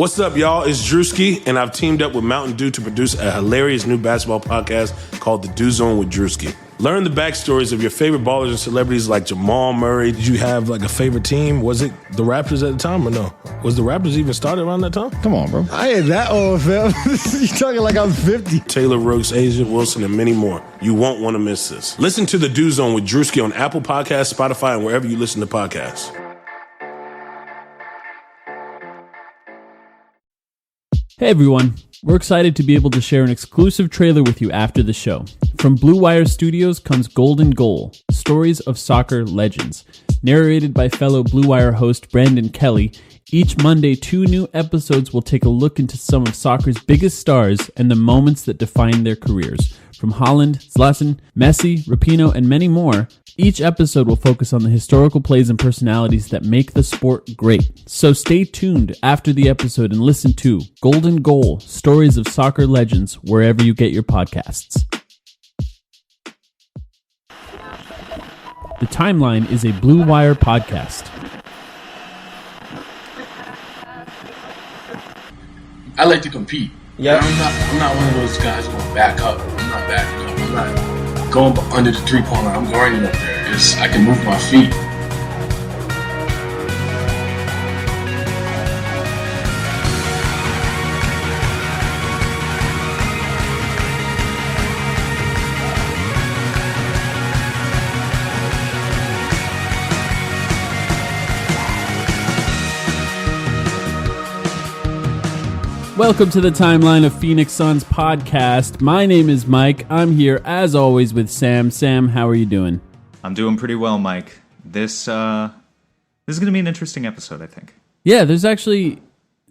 What's up, y'all? It's Drewski, and I've teamed up with Mountain Dew to produce a hilarious new basketball podcast called The Dew Zone with Drewski. Learn the backstories of your favorite ballers and celebrities like Jamal Murray. Did you have like a favorite team? Was it the Raptors at the time or no? Was the Raptors even started around that time? Come on, bro. I ain't that old, fam. You talking like I'm 50. Taylor Rooks, Asia Wilson, and many more. You won't want to miss this. Listen to The Dew Zone with Drewski on Apple Podcasts, Spotify, and wherever you listen to podcasts. Hey everyone, we're excited to be able to share an exclusive trailer with you after the show. From Blue Wire Studios comes Golden Goal, Stories of Soccer Legends. Narrated by fellow Blue Wire host Brandon Kelly, each Monday 2 new episodes will take a look into some of soccer's biggest stars and the moments that define their careers. From Haaland, Zlatan, Messi, Rapinoe, and many more, each episode will focus on the historical plays and personalities that make the sport great. So stay tuned after the episode and listen to Golden Goal, Stories of Soccer Legends, wherever you get your podcasts. The Timeline is a Blue Wire podcast. I like to compete. Yeah. I'm not one of those guys going back up. I'm not backing up. I'm not going under the three-point line. I'm going up there. I can move my feet. Welcome to the Timeline of Phoenix Suns podcast. My name is Mike. I'm here, as always, with Sam. Sam, how are you doing? I'm doing pretty well, Mike. This is going to be an interesting episode, I think. Yeah, there's actually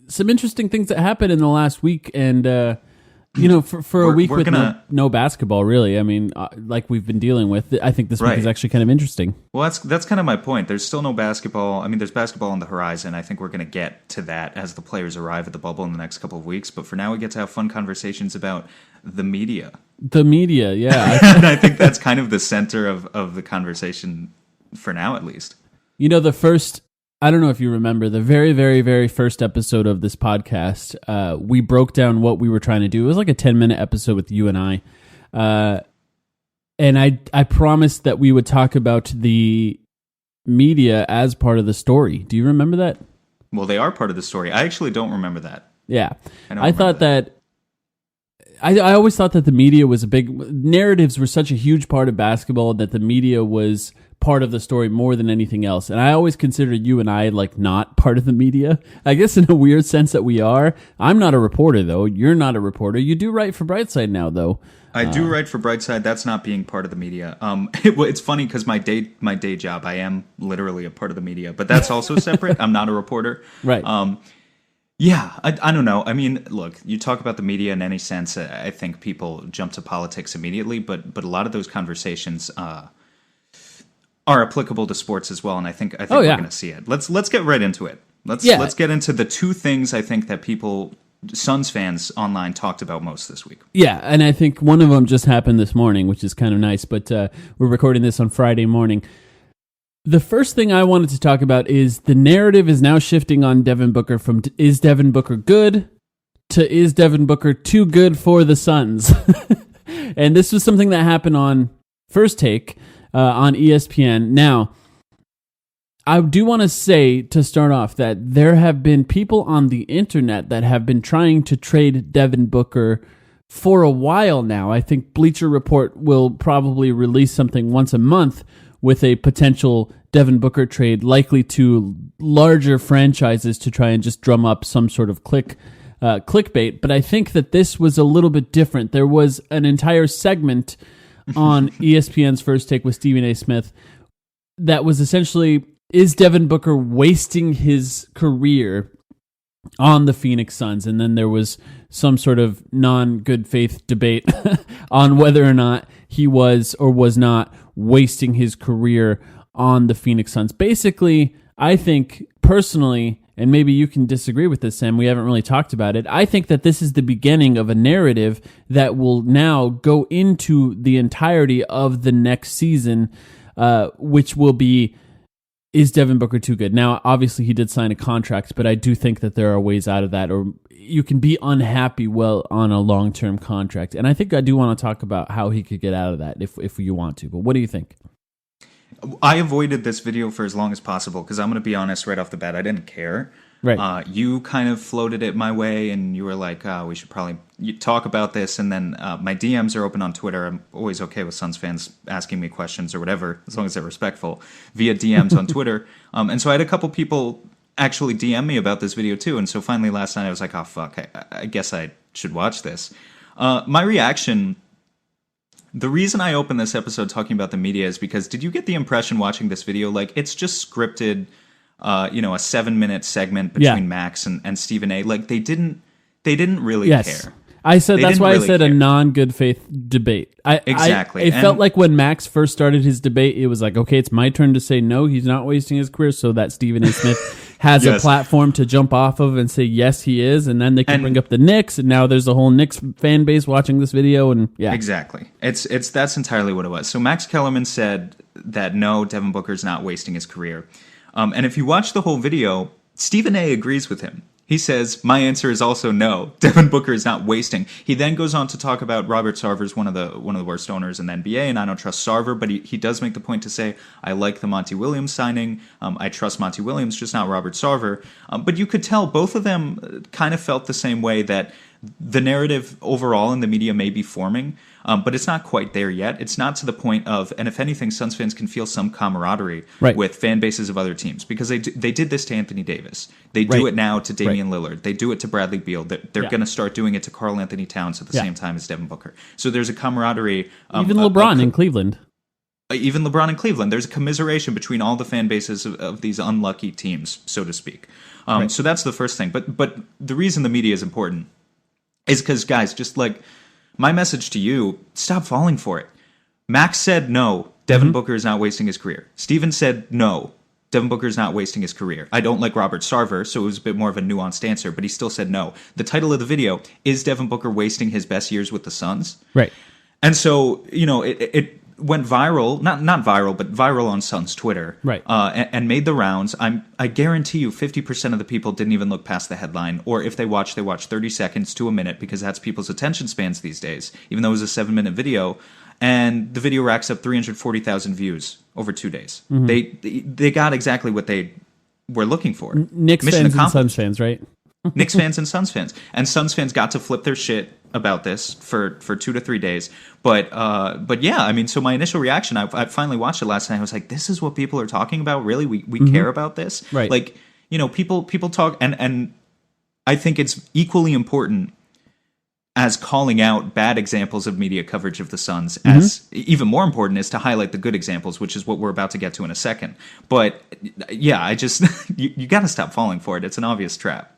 some interesting things that happened in the last week, and for a week with no basketball, really. I mean, like we've been dealing with, I think this week is actually kind of interesting. Well, that's kind of my point. There's still no basketball. I mean, there's basketball on the horizon. I think we're going to get to that as the players arrive at the bubble in the next couple of weeks. But for now, we get to have fun conversations about the media. The media, yeah. And I think that's kind of the center of the conversation for now, at least. You know, I don't know if you remember the very, very, very first episode of this podcast. We broke down what we were trying to do. It was like a 10-minute episode with you and I. And I promised that we would talk about the media as part of the story. Do you remember that? Well, they are part of the story. I actually don't remember that. Yeah. I thought that. I always thought that the media was narratives were such a huge part of basketball that the media was part of the story more than anything else. And I always considered you and I like not part of the media. I guess in a weird sense that we are. I'm not a reporter though. You're not a reporter. You do write for Brightside now though. I do write for Brightside. That's not being part of the media. It's funny because my day job, I am literally a part of the media, but that's also separate. I'm not a reporter. Right. Yeah, I don't know. I mean, look, you talk about the media in any sense, I think people jump to politics immediately, but a lot of those conversations are applicable to sports as well, and I think we're going to see it. Let's get right into it. Let's get into the two things I think that Suns fans online talked about most this week. Yeah, and I think one of them just happened this morning, which is kind of nice, but we're recording this on Friday morning. The first thing I wanted to talk about is the narrative is now shifting on Devin Booker from is Devin Booker good to is Devin Booker too good for the Suns? And this was something that happened on First Take on ESPN. Now, I do want to say to start off that there have been people on the internet that have been trying to trade Devin Booker for a while now. I think Bleacher Report will probably release something once a month with a potential Devin Booker trade, likely to larger franchises to try and just drum up some sort of clickbait. But I think that this was a little bit different. There was an entire segment on ESPN's First Take with Stephen A. Smith that was essentially, is Devin Booker wasting his career on the Phoenix Suns? And then there was some sort of non-good faith debate on whether or not he was or was not wasting his career on the Phoenix Suns. Basically, I think personally, and maybe you can disagree with this, Sam, we haven't really talked about it, I think that this is the beginning of a narrative that will now go into the entirety of the next season, which will be is Devin Booker too good? Now, obviously, he did sign a contract, but I do think that there are ways out of that, or you can be unhappy well on a long-term contract. And I think I do want to talk about how he could get out of that if you want to. But what do you think? I avoided this video for as long as possible because I'm going to be honest right off the bat, I didn't care. Right. You kind of floated it my way, and you were like, we should probably talk about this. And then my DMs are open on Twitter. I'm always okay with Suns fans asking me questions or whatever, as long as they're respectful, via DMs on Twitter. And so I had a couple people actually DM me about this video too. And so finally last night I was like, oh, fuck, I guess I should watch this. My reaction... The reason I opened this episode talking about the media is because did you get the impression watching this video, like, it's just scripted... a 7-minute segment between Max and Stephen A. Like they didn't really care. I said that's why I said a non-good faith debate. Exactly. It felt like when Max first started his debate, it was like, okay, it's my turn to say no, he's not wasting his career, so that Stephen A. Smith has a platform to jump off of and say yes, he is, and then they can bring up the Knicks, and now there's a whole Knicks fan base watching this video, and exactly. That's entirely what it was. So Max Kellerman said that no, Devin Booker's not wasting his career. And if you watch the whole video, Stephen A. agrees with him. He says, my answer is also no. Devin Booker is not wasting. He then goes on to talk about Robert Sarver's one of the worst owners in the NBA, and I don't trust Sarver, but he does make the point to say, I like the Monty Williams signing. I trust Monty Williams, just not Robert Sarver. But you could tell both of them kind of felt the same way, that the narrative overall in the media may be forming, but it's not quite there yet. It's not to the point of, and if anything, Suns fans can feel some camaraderie with fan bases of other teams, because they did this to Anthony Davis. They do it now to Damian Lillard. They do it to Bradley Beal. They're going to start doing it to Karl Anthony Towns at the same time as Devin Booker. So there's a camaraderie. Even LeBron in Cleveland. Even LeBron in Cleveland. There's a commiseration between all the fan bases of these unlucky teams, so to speak. So that's the first thing. But the reason the media is important is because, guys, just like my message to you, stop falling for it. Max said no, Devin Booker is not wasting his career. Steven said no, Devin Booker is not wasting his career. I don't like Robert Sarver, so it was a bit more of a nuanced answer, but he still said no. The title of the video is Devin Booker wasting his best years with the Suns? Right. And so, it went viral, not viral, but viral on Suns Twitter, right? And made the rounds. I guarantee you 50% of the people didn't even look past the headline, or if they watch 30 seconds to a minute, because that's people's attention spans these days, even though it was a 7-minute video. And the video racks up 340,000 views over 2 days. They got exactly what they were looking for. Knicks fans and Suns fans, right? Knicks fans and Suns fans. And Suns fans got to flip their shit about this for 2 to 3 days. But yeah, I mean, so my initial reaction, I finally watched it last night. I was like, this is what people are talking about? Really? We care about this? Right. Like, people talk, and I think it's equally important as calling out bad examples of media coverage of the Suns, as even more important is to highlight the good examples, which is what we're about to get to in a second. But yeah, I just, you got to stop falling for it. It's an obvious trap.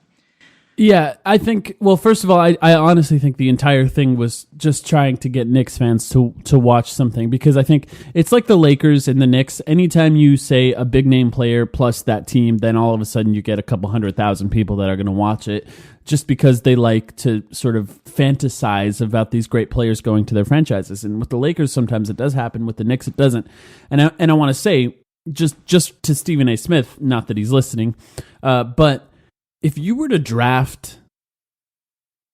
Yeah, I think, well, first of all, I honestly think the entire thing was just trying to get Knicks fans to watch something, because I think it's like the Lakers and the Knicks. Anytime you say a big name player plus that team, then all of a sudden you get a couple 100,000 people that are going to watch it, just because they like to sort of fantasize about these great players going to their franchises. And with the Lakers, sometimes it does happen. With the Knicks, it doesn't. And I want to say, just to Stephen A. Smith, not that he's listening, but if you were to draft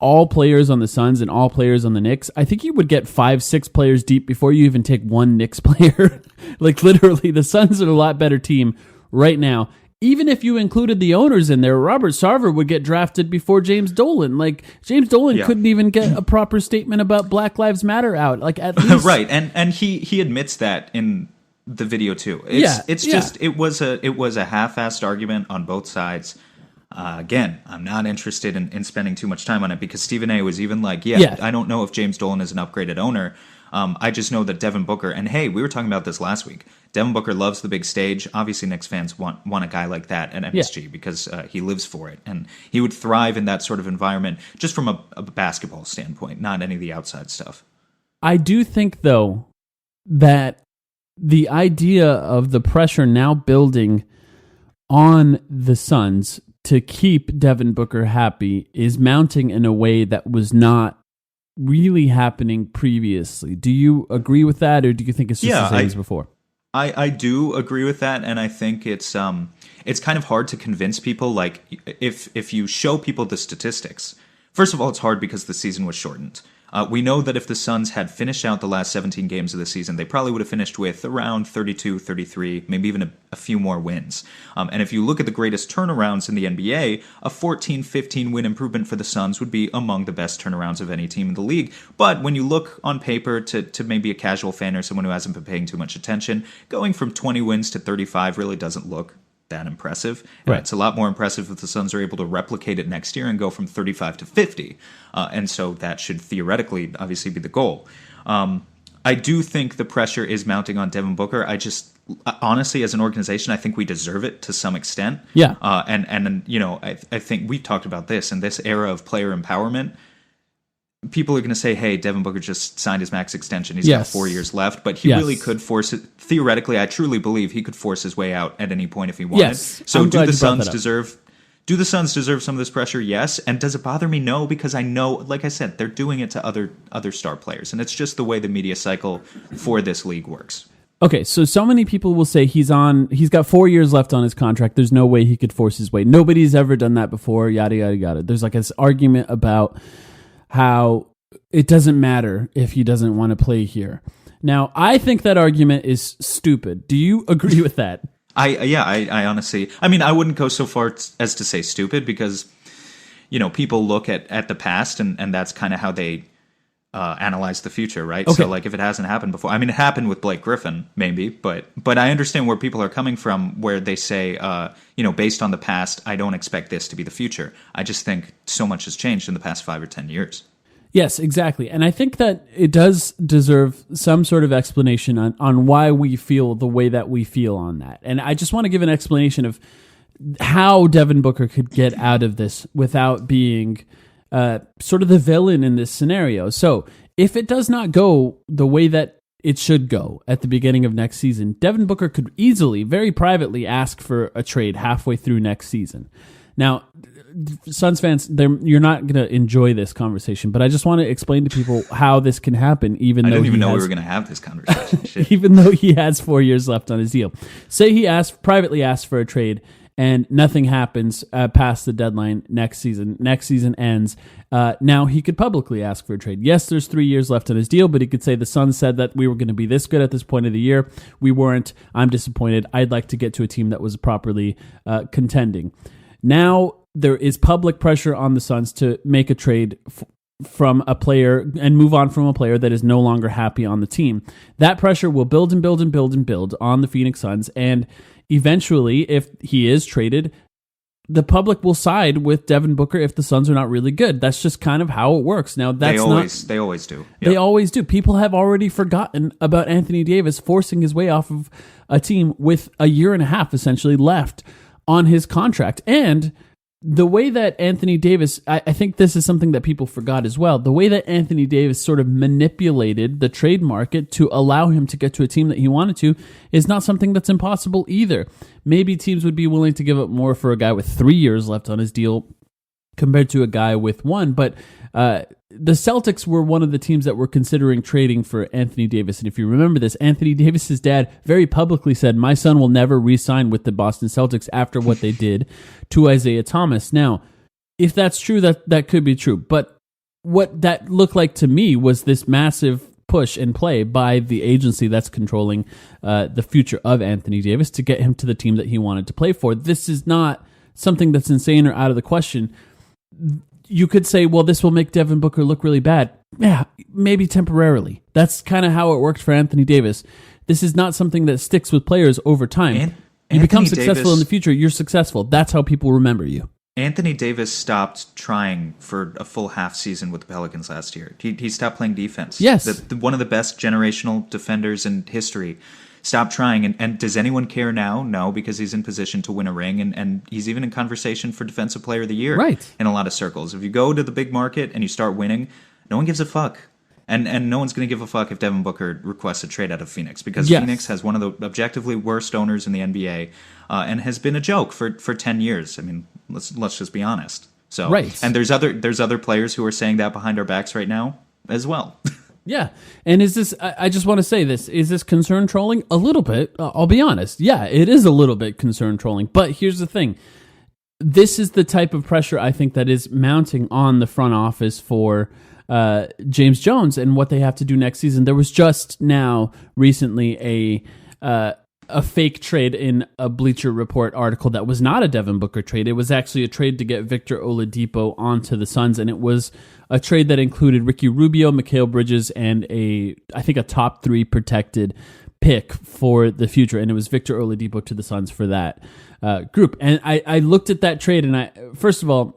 all players on the Suns and all players on the Knicks, I think you would get 5-6 players deep before you even take one Knicks player. Like, literally, the Suns are a lot better team right now. Even if you included the owners in there, Robert Sarver would get drafted before James Dolan. Like, James Dolan couldn't even get a proper statement about Black Lives Matter out. Like, at least right, and he admits that in the video too. It was a half-assed argument on both sides. Again, I'm not interested in spending too much time on it, because Stephen A. was even like, I don't know if James Dolan is an upgraded owner. I just know that Devin Booker, and hey, we were talking about this last week, Devin Booker loves the big stage. Obviously, Knicks fans want a guy like that at MSG because he lives for it, and he would thrive in that sort of environment just from a basketball standpoint, not any of the outside stuff. I do think, though, that the idea of the pressure now building on the Suns to keep Devin Booker happy is mounting in a way that was not really happening previously. Do you agree with that, or do you think it's just the same as before? I do agree with that, and I think it's kind of hard to convince people. Like, if you show people the statistics, first of all, it's hard because the season was shortened. We know that if the Suns had finished out the last 17 games of the season, they probably would have finished with around 32, 33, maybe even a few more wins. And if you look at the greatest turnarounds in the NBA, a 14, 15 win improvement for the Suns would be among the best turnarounds of any team in the league. But when you look on paper to maybe a casual fan or someone who hasn't been paying too much attention, going from 20 wins to 35 really doesn't look that impressive. Right. It's a lot more impressive if the Suns are able to replicate it next year and go from 35 to 50. And so that should theoretically obviously be the goal. I do think the pressure is mounting on Devin Booker. I just honestly, as an organization, I think we deserve it to some extent. Yeah. And you know, I think we've talked about this in this era of player empowerment. People are going to say, hey, Devin Booker just signed his max extension. He's got 4 years left. But he really could force it. Theoretically, I truly believe he could force his way out at any point if he wanted. Yes. So I'm do glad the you brought Suns that up. deserve some of this pressure? Yes. And does it bother me? No, because I know, like I said, they're doing it to other star players. And it's just the way the media cycle for this league works. Okay, so many people will say he's got 4 years left on his contract. There's no way he could force his way. Nobody's ever done that before, yada, yada, yada. There's like this argument about how it doesn't matter if he doesn't want to play here. Now, I think that argument is stupid. Do you agree with that? I honestly, I mean, I wouldn't go so far as to say stupid because, you know, people look at the past and that's kind of how they analyze the future, right? Okay. So, like, if it hasn't happened before, I mean, it happened with Blake Griffin, maybe, but I understand where people are coming from, where they say, you know, based on the past, I don't expect this to be the future. I just think so much has changed in the past 5 or 10 years. Yes, exactly. And I think that it does deserve some sort of explanation on why we feel the way that we feel on that. And I just want to give an explanation of how Devin Booker could get out of this without being sort of the villain in this scenario. So if it does not go the way that it should go at the beginning of next season, Devin Booker could easily, very privately, ask for a trade halfway through next season. Now, Suns fans, you're not going to enjoy this conversation, but I just want to explain to people how this can happen, I didn't even know we were going to have this conversation. Shit. Even though he has 4 years left on his deal. Say he privately asked for a trade, and nothing happens past the deadline next season. Next season ends. Now he could publicly ask for a trade. Yes, there's 3 years left on his deal, but he could say the Suns said that we were going to be this good at this point of the year. We weren't. I'm disappointed. I'd like to get to a team that was properly contending. Now there is public pressure on the Suns to make a trade from a player and move on from a player that is no longer happy on the team. That pressure will build and build and build and build on the Phoenix Suns, and eventually, if he is traded, the public will side with Devin Booker if the Suns are not really good. That's just kind of how it works. Now, they always do. They always do. People have already forgotten about Anthony Davis forcing his way off of a team with a year and a half essentially left on his contract. And the way that Anthony Davis, I think this is something that people forgot as well, the way that Anthony Davis sort of manipulated the trade market to allow him to get to a team that he wanted to is not something that's impossible either. Maybe teams would be willing to give up more for a guy with 3 years left on his deal compared to a guy with 1, but the Celtics were one of the teams that were considering trading for Anthony Davis. And if you remember this, Anthony Davis's dad very publicly said, my son will never re-sign with the Boston Celtics after what they did to Isaiah Thomas. Now, if that's true, that could be true. But what that looked like to me was this massive push and play by the agency that's controlling the future of Anthony Davis to get him to the team that he wanted to play for. This is not something that's insane or out of the question. You could say, well, this will make Devin Booker look really bad. Yeah, maybe temporarily. That's kind of how it worked for Anthony Davis. This is not something that sticks with players over time. You become successful in the future, you're successful. That's how people remember you. Anthony Davis stopped trying for a full half season with the Pelicans last year. He stopped playing defense. Yes. One of the best generational defenders in history. Stop trying. And does anyone care now? No, because he's in position to win a ring, and he's even in conversation for Defensive Player of the Year in a lot of circles. If you go to the big market and you start winning, no one gives a fuck. And no one's going to give a fuck if Devin Booker requests a trade out of Phoenix, because Phoenix has one of the objectively worst owners in the NBA and has been a joke for 10 years. I mean, let's just be honest. So, and there's other players who are saying that behind our backs right now as well. Yeah. And is this, I just want to say this, is this concern trolling? A little bit. I'll be honest. Yeah, it is a little bit concern trolling. But here's the thing. This is the type of pressure I think that is mounting on the front office for James Jones and what they have to do next season. There was just now recently a fake trade in a Bleacher Report article that was not a Devin Booker trade. It was actually a trade to get Victor Oladipo onto the Suns, and it was a trade that included Ricky Rubio, Mikal Bridges, and I think a top 3 protected pick for the future, and it was Victor Oladipo to the Suns for that group. And I looked at that trade, and first of all,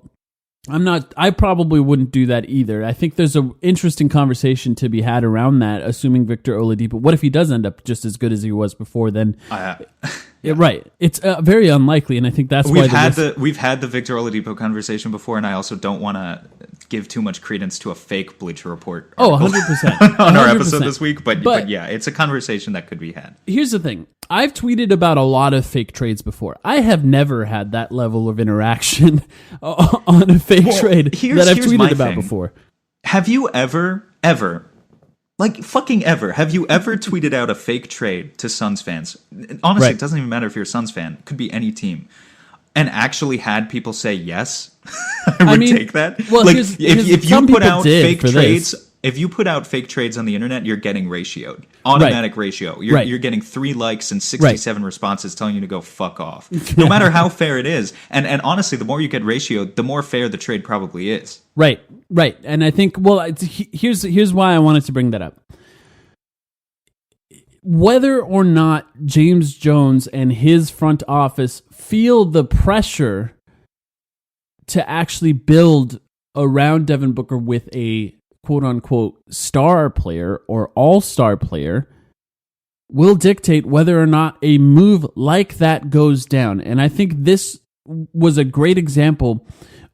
I probably wouldn't do that either. I think there's an interesting conversation to be had around that, assuming Victor Oladipo. What if he does end up just as good as he was before? Then, yeah, right. It's very unlikely, and I think that's we've had the Victor Oladipo conversation before, and I also don't want to give too much credence to a fake Bleacher Report article 100% on our episode this week. But yeah, it's a conversation that could be had. Here's the thing. I've tweeted about a lot of fake trades before. I have never had that level of interaction on a fake trade that I've tweeted about before. Have you ever, like fucking ever, have you ever tweeted out a fake trade to Suns fans? Honestly, It doesn't even matter if you're a Suns fan. It could be any team. And actually had people say yes? I would take that. Well, like, if you put out fake trades... If you put out fake trades on the internet, you're getting ratioed. Automatic ratio. You're getting 3 likes and 67 responses telling you to go fuck off. No matter how fair it is. And honestly, the more you get ratioed, the more fair the trade probably is. Right. And I think, here's why I wanted to bring that up. Whether or not James Jones and his front office feel the pressure to actually build around Devin Booker with a quote-unquote star player or all-star player will dictate whether or not a move like that goes down. And I think this was a great example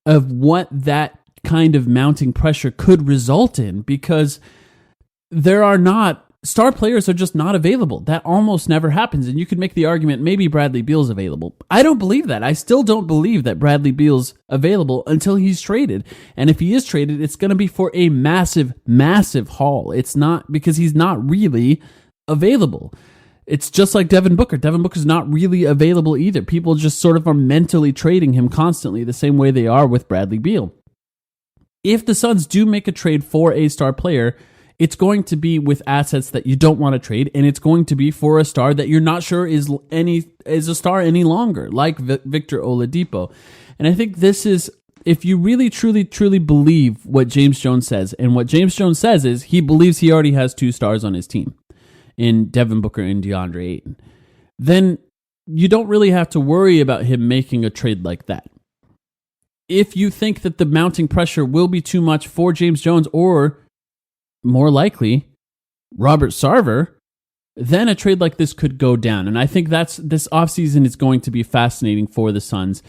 of what that kind of mounting pressure could result in, because star players are just not available. That almost never happens. And you could make the argument maybe Bradley Beal's available. I don't believe that. I still don't believe that Bradley Beal's available until he's traded. And if he is traded, it's going to be for a massive, massive haul. It's not because he's not really available. It's just like Devin Booker. Devin Booker's not really available either. People just sort of are mentally trading him constantly the same way they are with Bradley Beal. If the Suns do make a trade for a star player, it's going to be with assets that you don't want to trade, and it's going to be for a star that you're not sure is a star any longer, like Victor Oladipo. And I think this is, if you really, truly, truly believe what James Jones says, and what James Jones says is he believes he already has 2 stars on his team in Devin Booker and DeAndre Ayton, then you don't really have to worry about him making a trade like that. If you think that the mounting pressure will be too much for James Jones, or more likely Robert Sarver, then a trade like this could go down. And I think this offseason is going to be fascinating for the Suns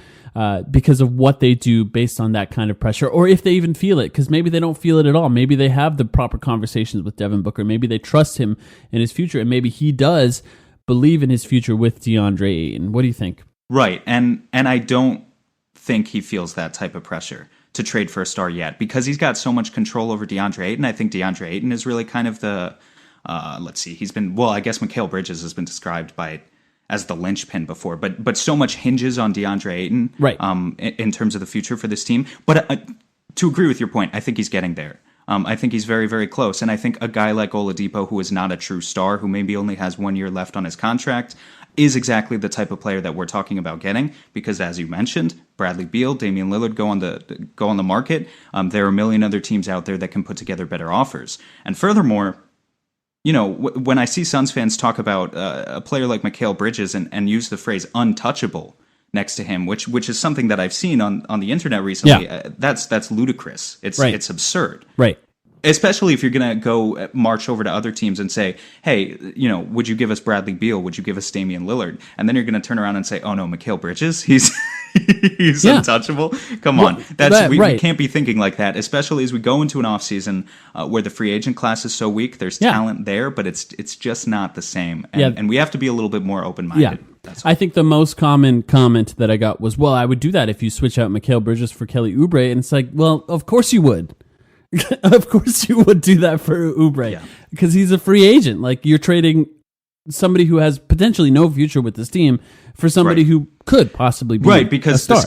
because of what they do based on that kind of pressure, or if they even feel it, because maybe they don't feel it at all. Maybe they have the proper conversations with Devin Booker. Maybe they trust him in his future, and maybe he does believe in his future with DeAndre Ayton. What do you think? Right, and I don't think he feels that type of pressure to trade for a star yet, because he's got so much control over DeAndre Ayton. I think DeAndre Ayton is really kind of the, he's been, I guess Mikal Bridges has been described as the linchpin before, but so much hinges on DeAndre Ayton, right? In terms of the future for this team. But to agree with your point, I think he's getting there. I think he's very, very close. And I think a guy like Oladipo, who is not a true star, who maybe only has 1 year left on his contract, is exactly the type of player that we're talking about getting, because as you mentioned, Bradley Beal, Damian Lillard go on the market. There are a million other teams out there that can put together better offers. And furthermore, when I see Suns fans talk about a player like Mikal Bridges and use the phrase untouchable next to him, which is something that I've seen on the internet recently, that's ludicrous. It's absurd. Right. Especially if you're going to go march over to other teams and say, hey, would you give us Bradley Beal? Would you give us Damian Lillard? And then you're going to turn around and say, oh no, Mikal Bridges, he's untouchable. Come on. We can't be thinking like that, especially as we go into an offseason where the free agent class is so weak. There's talent there, but it's just not the same. And we have to be a little bit more open-minded. Yeah. I think the most common comment that I got was, well, I would do that if you switch out Mikal Bridges for Kelly Oubre. And it's like, well, of course you would. Of course you would do that for Oubre because he's a free agent. Like, you're trading somebody who has potentially no future with this team for somebody who could possibly be because a star. the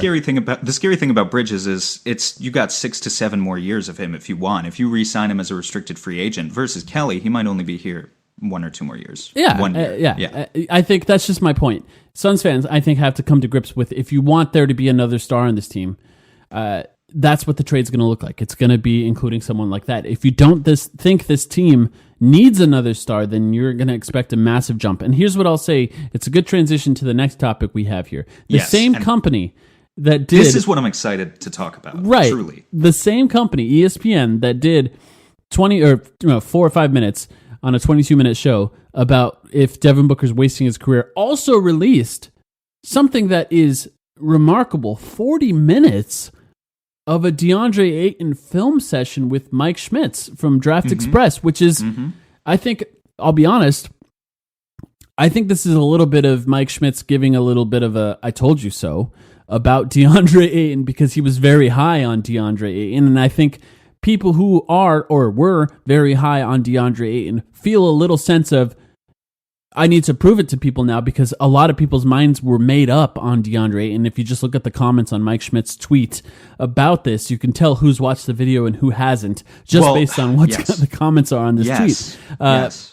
scary thing about Bridges is you got 6 to 7 more years of him if you want. If you re-sign him as a restricted free agent versus Kelly, he might only be here 1 or 2 more years. Yeah, 1 year. I think that's just my point. Suns fans, I think, have to come to grips with, if you want there to be another star on this team, that's what the trade's going to look like. It's going to be including someone like that. If you don't think this team needs another star, then you're going to expect a massive jump. And here's what I'll say. It's a good transition to the next topic we have here. The same company that did... This is what I'm excited to talk about. Right. Truly. The same company, ESPN, that did 4 or 5 minutes on a 22-minute show about if Devin Booker's wasting his career, also released something that is remarkable. 40 minutes of a Deandre Ayton film session with Mike Schmitz from Draft Express, which is, I think, I'll be honest, I think this is a little bit of Mike Schmitz giving a little bit of a I told you so about Deandre Ayton, because he was very high on Deandre Ayton, and I think people who are or were very high on Deandre Ayton feel a little sense of, I need to prove it to people now, because a lot of people's minds were made up on Deandre Ayton. If you just look at the comments on Mike Schmidt's tweet about this, you can tell who's watched the video and who hasn't, just based on what the comments are on this tweet.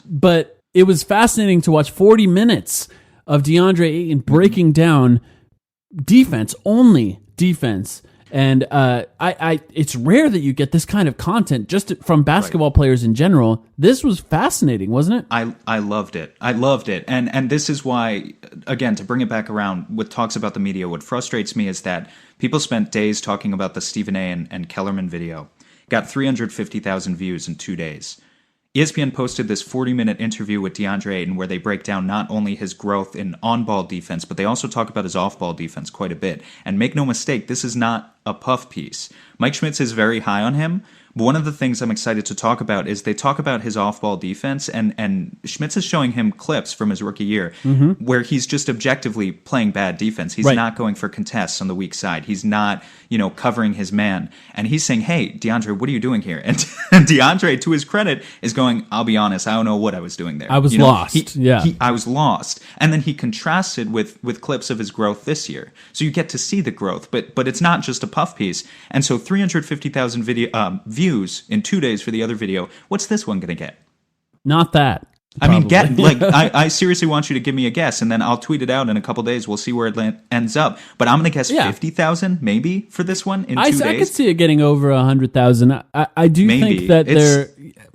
But it was fascinating to watch 40 minutes of Deandre Ayton breaking down defense, only defense. And it's rare that you get this kind of content just from basketball players in general. This was fascinating, wasn't it? I loved it. I loved it. And this is why, again, to bring it back around with talks about the media, what frustrates me is that people spent days talking about the Stephen A. and Kellerman video. Got 350,000 views in 2 days. ESPN posted this 40-minute interview with Deandre Ayton where they break down not only his growth in on-ball defense, but they also talk about his off-ball defense quite a bit. And make no mistake, this is not a puff piece. Mike Schmitz is very high on him. But one of the things I'm excited to talk about is they talk about his off-ball defense, and Schmitz is showing him clips from his rookie year where he's just objectively playing bad defense. He's not going for contests on the weak side. He's not, covering his man. And he's saying, hey, Deandre, what are you doing here? And Deandre, to his credit, is going, I'll be honest, I don't know what I was doing there. I was lost. I was lost. And then he contrasts it with clips of his growth this year. So you get to see the growth, but it's not just a puff piece. And so 350,000 views in 2 days for the other video. What's this one going to get? Not that. Probably. I mean, I seriously want you to give me a guess, and then I'll tweet it out in a couple days. We'll see where it ends up. But I'm going to guess 50,000 maybe for this one in 2 days. I could see it getting over 100,000. I do think that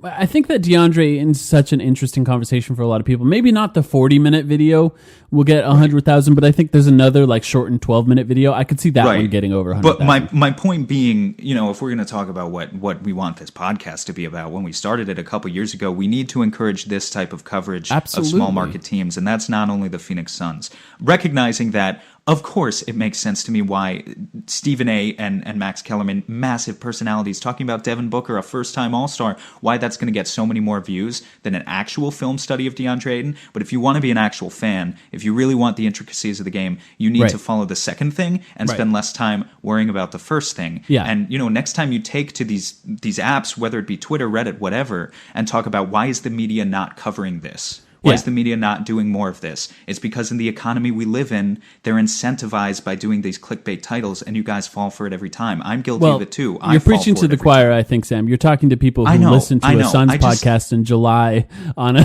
I think that Deandre is such an interesting conversation for a lot of people. Maybe not the 40-minute video will get 100,000, but I think there's another shortened 12-minute video. I could see that one getting over 100,000. But my point being, if we're going to talk about what we want this podcast to be about, when we started it a couple years ago, we need to encourage this type of coverage of small market teams, and that's not only the Phoenix Suns. Recognizing that, of course, it makes sense to me why Stephen A. and Max Kellerman, massive personalities, talking about Devin Booker, a first-time All-Star, why that's going to get so many more views than an actual film study of Deandre Ayton. But if you want to be an actual fan, if you really want the intricacies of the game, you need to follow the second thing and spend less time worrying about the first thing. Yeah. And, next time you take to these apps, whether it be Twitter, Reddit, whatever, and talk about why is the media not covering this? Why is the media not doing more of this? It's because in the economy we live in, they're incentivized by doing these clickbait titles, and you guys fall for it every time. I'm guilty of it too. You're preaching to the choir, I think, Sam. You're talking to people who listen to a Suns podcast in July when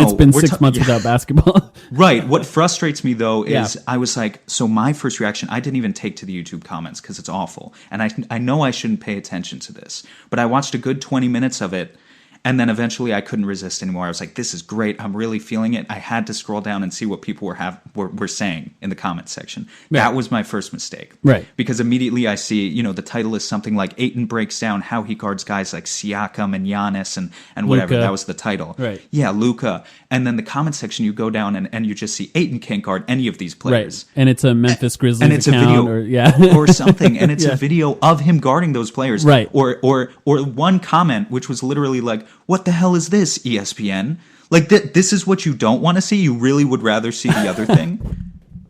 it's been 6 months without basketball. Right. What frustrates me, though, is I was like, so my first reaction, I didn't even take to the YouTube comments because it's awful. And I know I shouldn't pay attention to this, but I watched a good 20 minutes of it. And then eventually I couldn't resist anymore. I was like, this is great. I'm really feeling it. I had to scroll down and see what people were saying in the comments section. Right. That was my first mistake. Right. Because immediately I see, the title is something like Ayton breaks down how he guards guys like Siakam and Giannis and whatever. Luka. That was the title. Right. Yeah, Luka. And then the comment section, you go down and you just see Ayton can't guard any of these players. Right. And it's a Memphis Grizzlies and it's account a video or something. And it's a video of him guarding those players. Right. Or one comment, which was literally like, what the hell is this, ESPN? Like, this is what you don't want to see? You really would rather see the other thing?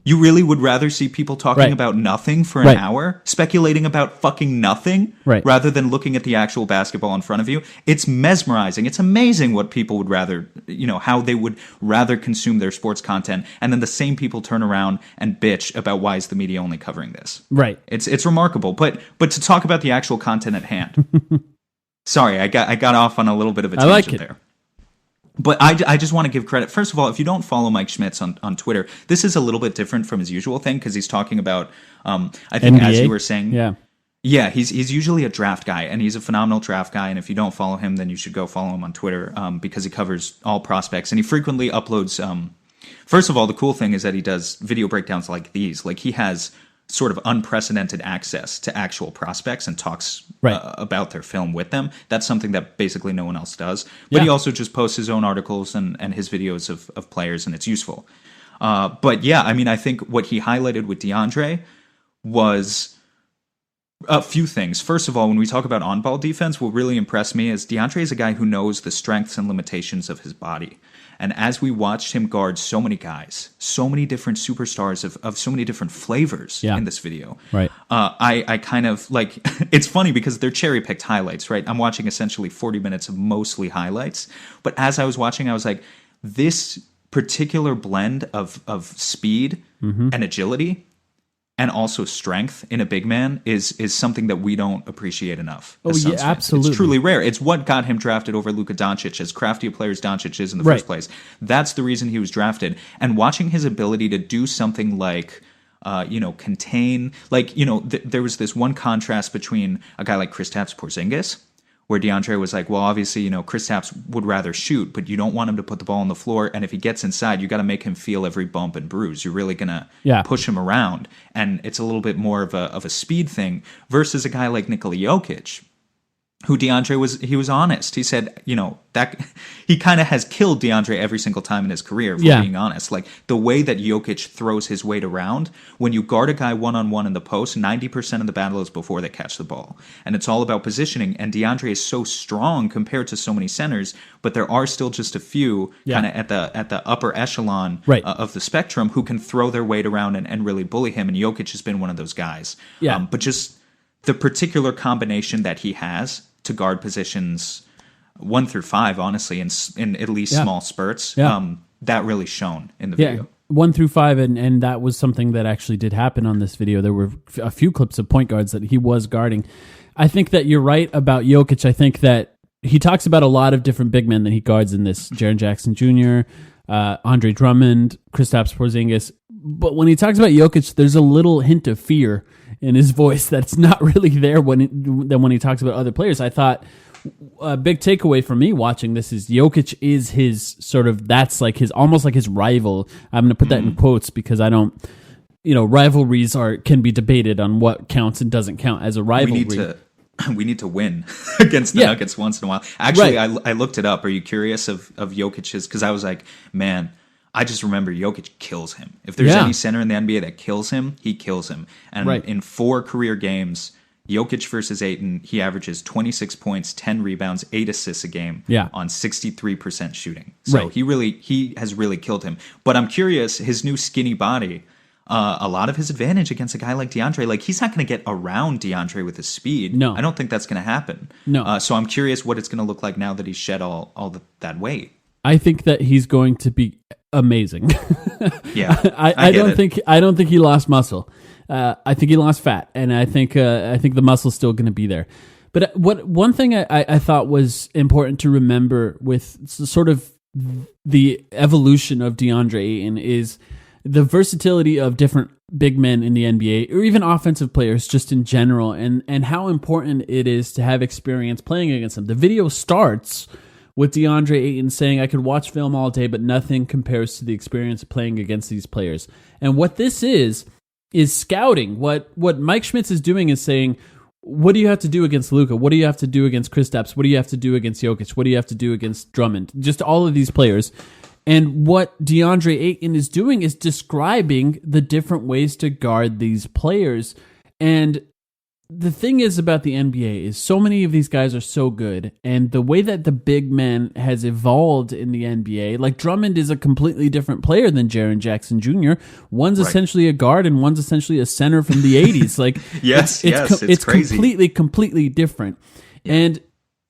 You really would rather see people talking Right. about nothing for an Right. hour, speculating about fucking nothing, Right. rather than looking at the actual basketball in front of you? It's mesmerizing. It's amazing what people would rather, how they would rather consume their sports content. And then the same people turn around and bitch about why is the media only covering this. Right. It's remarkable. But to talk about the actual content at hand. Sorry, I got off on a little bit of a I like tangent it. there. But I just want to give credit. First of all, if you don't follow Mike Schmitz on Twitter, this is a little bit different from his usual thing because he's talking about, I think as NBA? you were saying. Yeah. Yeah, he's usually a draft guy, and he's a phenomenal draft guy. And if you don't follow him, then you should go follow him on Twitter because he covers all prospects. And he frequently uploads, first of all, the cool thing is that he does video breakdowns like these. Like he has sort of unprecedented access to actual prospects and talks Right. about their film with them. That's something that basically no one else does. But Yeah. he also just posts his own articles and his videos of players, and it's useful. But yeah, I mean, I think what he highlighted with DeAndre was a few things. First of all, when we talk about on-ball defense, what really impressed me is DeAndre is a guy who knows the strengths and limitations of his body. And as we watched him guard so many guys, so many different superstars of so many different flavors Yeah. in this video, Right. I kind of like, it's funny because they're cherry-picked highlights, right? I'm watching essentially 40 minutes of mostly highlights. But as I was watching, I was like, this particular blend of speed and agility and also strength in a big man is something that we don't appreciate enough. Oh, as yeah, Suns fans. absolutely. It's truly rare. It's what got him drafted over Luka Doncic, as crafty a player as Doncic is in the Right. first place. That's the reason he was drafted. And watching his ability to do something like, contain, there was this one contrast between a guy like Kristaps Porzingis, where DeAndre was like, well, obviously, Kristaps would rather shoot, but you don't want him to put the ball on the floor. And if he gets inside, you got to make him feel every bump and bruise. You're really going to push him around. And it's a little bit more of a speed thing versus a guy like Nikola Jokic, who DeAndre was honest. He said, that he kind of has killed DeAndre every single time in his career, if we're being honest. Like the way that Jokic throws his weight around, when you guard a guy one-on-one in the post, 90% of the battle is before they catch the ball. And it's all about positioning. And DeAndre is so strong compared to so many centers, but there are still just a few kind of at the upper echelon of the spectrum who can throw their weight around and really bully him. And Jokic has been one of those guys. Yeah. But just the particular combination that he has to guard positions 1 through 5, honestly, in at least small spurts, that really shone in the video. 1 through 5, and that was something that actually did happen on this video. There were a few clips of point guards that he was guarding. I think that you're right about Jokic. I think that he talks about a lot of different big men that he guards in this. Jaren Jackson Jr., Andre Drummond, Kristaps Porzingis. But when he talks about Jokic, there's a little hint of fear in his voice that's not really there when he talks about other players. I thought a big takeaway for me watching this is Jokic is his sort of, that's like his, almost like his rival. I'm going to put that in quotes because I don't, rivalries can be debated on what counts and doesn't count as a rivalry. We need to win against the Nuggets once in a while. Actually, I looked it up. Are you curious of Jokic's? Because I was like, man, I just remember Jokic kills him. If there's any center in the NBA that kills him, he kills him. And in 4 career games, Jokic versus Ayton, he averages 26 points, 10 rebounds, 8 assists a game on 63% shooting. So he has really killed him. But I'm curious, his new skinny body, a lot of his advantage against a guy like DeAndre, like he's not going to get around DeAndre with his speed. No. I don't think that's going to happen. No. So I'm curious what it's going to look like now that he's shed all that weight. I think that he's going to be amazing. Yeah, I don't think he lost muscle. I think he lost fat, and I think the muscle's still going to be there. But one thing I thought was important to remember with sort of the evolution of DeAndre Ayton is the versatility of different big men in the NBA, or even offensive players just in general, and how important it is to have experience playing against them. The video starts with DeAndre Ayton saying, I could watch film all day, but nothing compares to the experience of playing against these players. And what this is scouting. What Mike Schmitz is doing is saying, what do you have to do against Luka? What do you have to do against Kristaps? What do you have to do against Jokic? What do you have to do against Drummond? Just all of these players. And what DeAndre Ayton is doing is describing the different ways to guard these players. And the thing is about the NBA is so many of these guys are so good, and the way that the big man has evolved in the NBA, like Drummond is a completely different player than Jaren Jackson Jr. One's essentially a guard and one's essentially a center from the 80s. Like it's crazy. completely different. And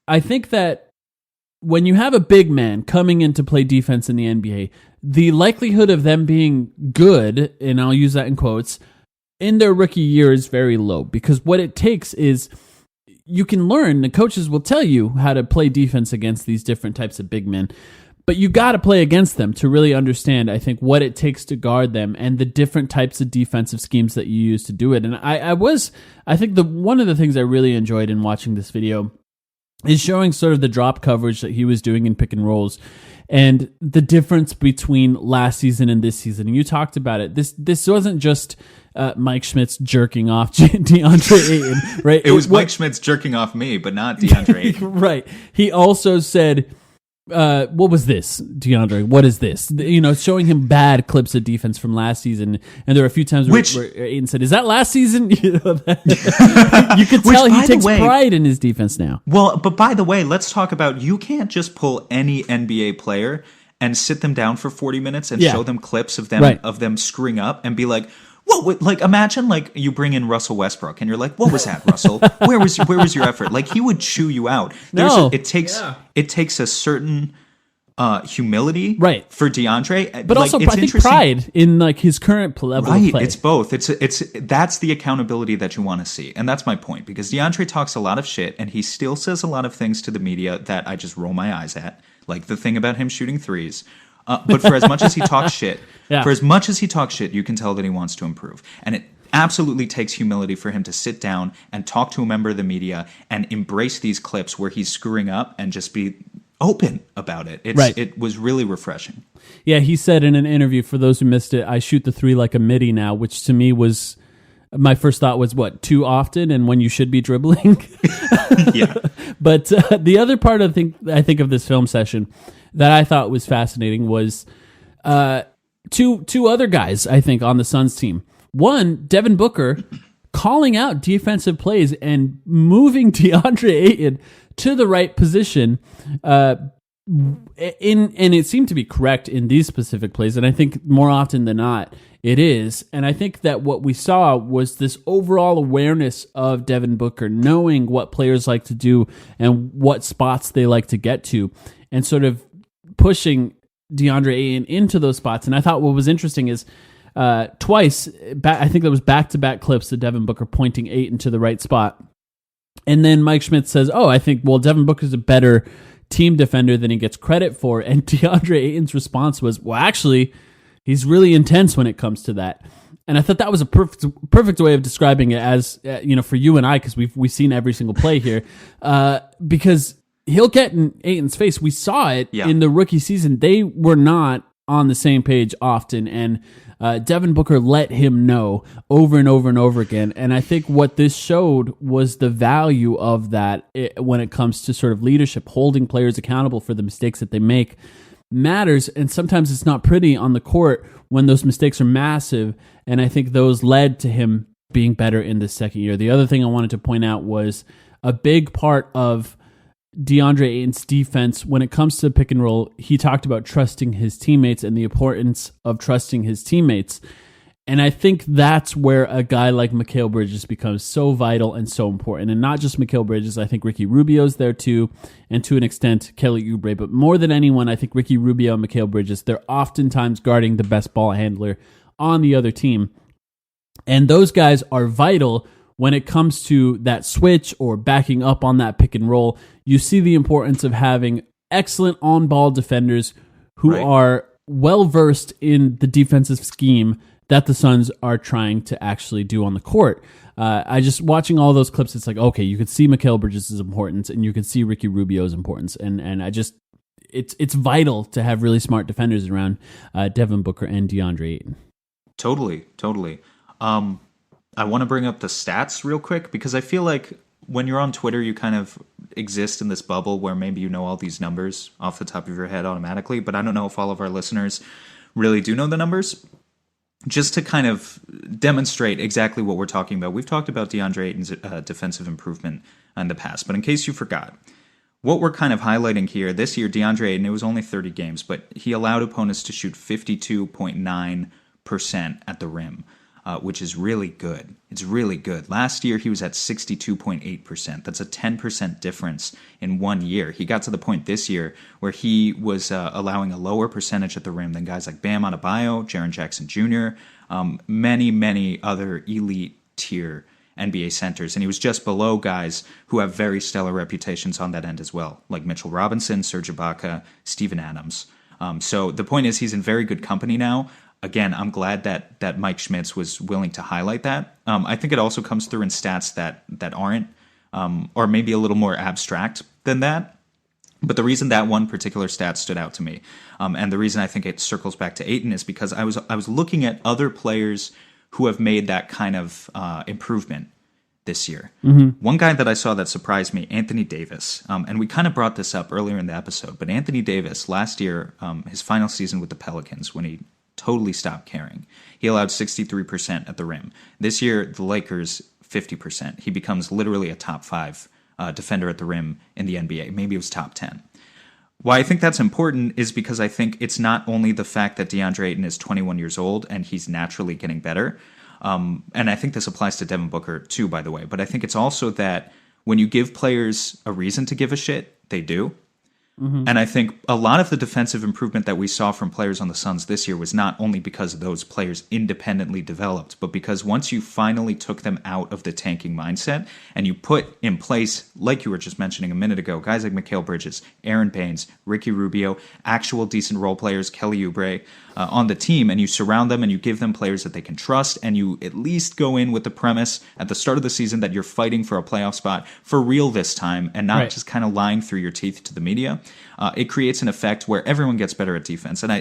I think that when you have a big man coming in to play defense in the NBA, the likelihood of them being good, and I'll use that in quotes, in their rookie year is very low, because what it takes is you can learn, the coaches will tell you how to play defense against these different types of big men, but you got to play against them to really understand, I think, what it takes to guard them and the different types of defensive schemes that you use to do it. And I think one of the things I really enjoyed in watching this video is showing sort of the drop coverage that he was doing in pick and rolls and the difference between last season and this season. And you talked about it. This wasn't just Mike Schmitz jerking off Deandre Ayton, right? It was Mike Schmitz jerking off me, but not Deandre Ayton. Right. He also said, what was this, Deandre? What is this? Showing him bad clips of defense from last season. And there were a few times where Ayton said, is that last season? You could tell he takes pride in his defense now. Well, but by the way, let's talk about, you can't just pull any NBA player and sit them down for 40 minutes and show them clips of them screwing up and be like, what? Like, imagine like you bring in Russell Westbrook and you're like, what was that, Russell? Where was your effort? Like, he would chew you out. It takes a certain humility, right, for DeAndre, but also I think pride in like his current level of play. It's both. That's the accountability that you want to see, and that's my point, because DeAndre talks a lot of shit and he still says a lot of things to the media that I just roll my eyes at, like the thing about him shooting threes. But for as much as he talks shit, you can tell that he wants to improve. And it absolutely takes humility for him to sit down and talk to a member of the media and embrace these clips where he's screwing up and just be open about it. It was really refreshing. Yeah, he said in an interview, for those who missed it, I shoot the three like a midi now, which to me was, my first thought was, what, too often and when you should be dribbling? Yeah. But the other part I think of this film session that I thought was fascinating was two other guys, I think, on the Suns team. One, Devin Booker calling out defensive plays and moving Deandre Ayton to the right position, and it seemed to be correct in these specific plays, and I think more often than not it is. And I think that what we saw was this overall awareness of Devin Booker, knowing what players like to do and what spots they like to get to, and sort of pushing DeAndre Ayton into those spots. And I thought what was interesting is twice, I think there was back-to-back clips of Devin Booker pointing Ayton to the right spot. And then Mike Schmitz says, I think, well, Devin Booker's a better team defender than he gets credit for. And DeAndre Ayton's response was, well, actually, he's really intense when it comes to that. And I thought that was a perfect way of describing it as, for you and I, because we've seen every single play here, because he'll get in Ayton's face. We saw it in the rookie season. They were not on the same page often, and Devin Booker let him know over and over and over again. And I think what this showed was the value of that when it comes to sort of leadership, holding players accountable for the mistakes that they make matters. And sometimes it's not pretty on the court when those mistakes are massive. And I think those led to him being better in the second year. The other thing I wanted to point out was a big part of DeAndre Ayton's defense when it comes to pick and roll. He talked about trusting his teammates and the importance of trusting his teammates. And I think that's where a guy like Mikal Bridges becomes so vital and so important. And not just Mikal Bridges, I think Ricky Rubio's there too, and to an extent Kelly Oubre. But more than anyone, I think Ricky Rubio and Mikal Bridges, they're oftentimes guarding the best ball handler on the other team. And those guys are vital when it comes to that switch or backing up on that pick and roll. You see the importance of having excellent on-ball defenders who are well-versed in the defensive scheme that the Suns are trying to actually do on the court. I just, watching all those clips, it's like, okay, you could see Mikal Bridges' importance and you could see Ricky Rubio's importance. And I just, it's vital to have really smart defenders around Devin Booker and DeAndre Ayton. Totally. I want to bring up the stats real quick, because I feel like when you're on Twitter, you kind of exist in this bubble where maybe you know all these numbers off the top of your head automatically, but I don't know if all of our listeners really do know the numbers. just to kind of demonstrate exactly what we're talking about, we've talked about DeAndre Ayton's defensive improvement in the past, but in case you forgot, what we're kind of highlighting here, this year, DeAndre Ayton, it was only 30 games, but he allowed opponents to shoot 52.9% at the rim, which is really good. It's really good. Last year, he was at 62.8%. That's a 10% difference in 1 year. He got to the point this year where he was allowing a lower percentage at the rim than guys like Bam Adebayo, Jaren Jackson Jr., many other elite tier NBA centers, and he was just below guys who have very stellar reputations on that end as well, like Mitchell Robinson, Serge Ibaka, Steven Adams. So the point is, he's in very good company now. Again, I'm glad that Mike Schmitz was willing to highlight that. I think it also comes through in stats that aren't, or maybe a little more abstract than that. But the reason that one particular stat stood out to me, and the reason I think it circles back to Ayton, is because I was looking at other players who have made that kind of improvement this year. One guy that I saw that surprised me, Anthony Davis, and we kind of brought this up earlier in the episode, but Anthony Davis, last year, his final season with the Pelicans, when he totally stopped caring, he allowed 63% at the rim. This year, the Lakers, 50%. He becomes literally a top 5 defender at the rim in the NBA. Maybe it was top 10. Why I think that's important is because I think it's not only the fact that DeAndre Ayton is 21 years old and he's naturally getting better, and I think this applies to Devin Booker too, by the way, but I think it's also that when you give players a reason to give a shit, they do. And I think a lot of the defensive improvement that we saw from players on the Suns this year was not only because those players independently developed, but because once you finally took them out of the tanking mindset and you put in place, like you were just mentioning a minute ago, guys like Mikal Bridges, Aaron Baines, Ricky Rubio, actual decent role players, Kelly Oubre, on the team, and you surround them and you give them players that they can trust, and you at least go in with the premise at the start of the season that you're fighting for a playoff spot for real this time and not just kind of lying through your teeth to the media. It creates an effect where everyone gets better at defense. And I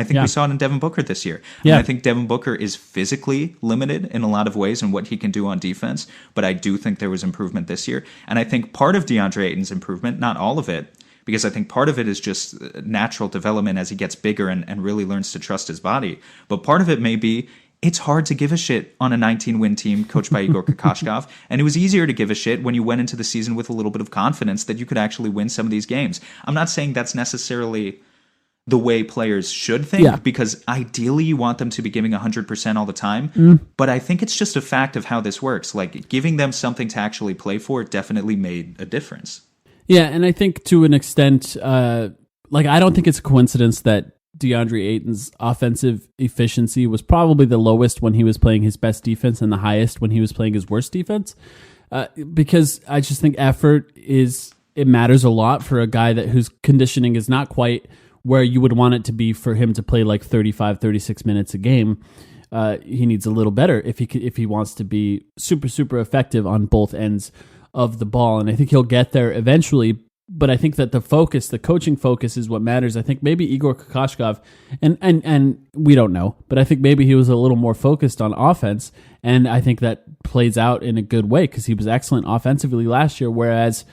think we saw it in Devin Booker this year. I think Devin Booker is physically limited in a lot of ways in what he can do on defense, but I do think there was improvement this year. And I think part of DeAndre Ayton's improvement, not all of it, because I think part of it is just natural development as he gets bigger and really learns to trust his body. But part of it may be it's hard to give a shit on a 19-win team coached by Igor Kokoshkov, and it was easier to give a shit when you went into the season with a little bit of confidence that you could actually win some of these games. I'm not saying that's necessarily the way players should think, because ideally you want them to be giving 100% all the time, but I think it's just a fact of how this works. Like, giving them something to actually play for definitely made a difference. Yeah, and I think to an extent, I don't think it's a coincidence that DeAndre Ayton's offensive efficiency was probably the lowest when he was playing his best defense and the highest when he was playing his worst defense, because I just think it matters a lot for a guy whose conditioning is not quite where you would want it to be for him to play like 35, 36 minutes a game. He needs a little better if he wants to be super, super effective on both ends of the ball, and I think he'll get there eventually. But I think that the coaching focus is what matters. I think maybe Igor Kokoshkov, and we don't know, but I think maybe he was a little more focused on offense, and I think that plays out in a good way because he was excellent offensively last year, whereas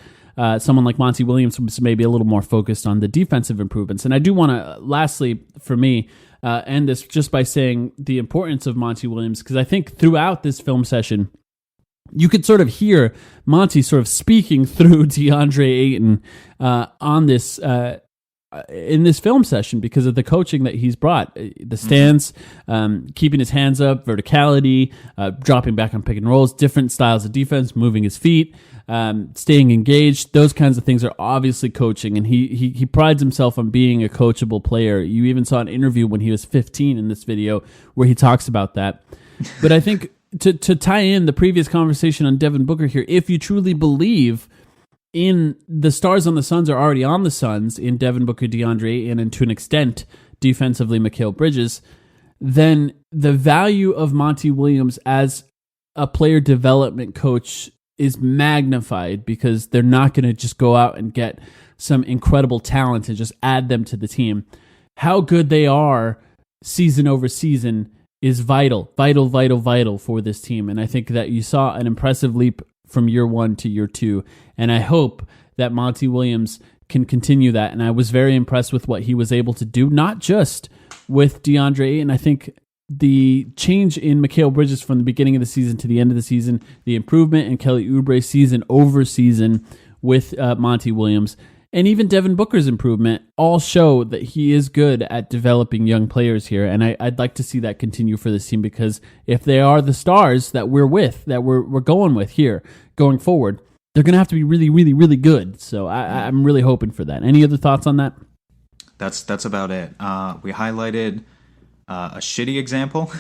someone like Monty Williams was maybe a little more focused on the defensive improvements. And I do want to, lastly, for me, end this just by saying the importance of Monty Williams, because I think throughout this film session, you could sort of hear Monty sort of speaking through DeAndre Ayton on this in this film session because of the coaching that he's brought. The stance, keeping his hands up, verticality, dropping back on pick and rolls, different styles of defense, moving his feet, staying engaged. Those kinds of things are obviously coaching, and he prides himself on being a coachable player. You even saw an interview when he was 15 in this video where he talks about that. But I think to tie in the previous conversation on Devin Booker here, if you truly believe in the stars on the Suns are already on the Suns in Devin Booker, DeAndre, and to an extent defensively Mikal Bridges, then the value of Monty Williams as a player development coach is magnified because they're not going to just go out and get some incredible talent and just add them to the team. How good they are season over season is vital for this team. And I think that you saw an impressive leap from year one to year two. And I hope that Monty Williams can continue that. And I was very impressed with what he was able to do, not just with DeAndre Ayton. I think the change in Mikal Bridges from the beginning of the season to the end of the season, the improvement in Kelly Oubre season over season with Monty Williams, and even Devin Booker's improvement all show that he is good at developing young players here. And I'd like to see that continue for this team, because if they are the stars that we're going with here going forward, they're going to have to be really, really, really good. So I'm really hoping for that. Any other thoughts on that? That's about it. We highlighted a shitty example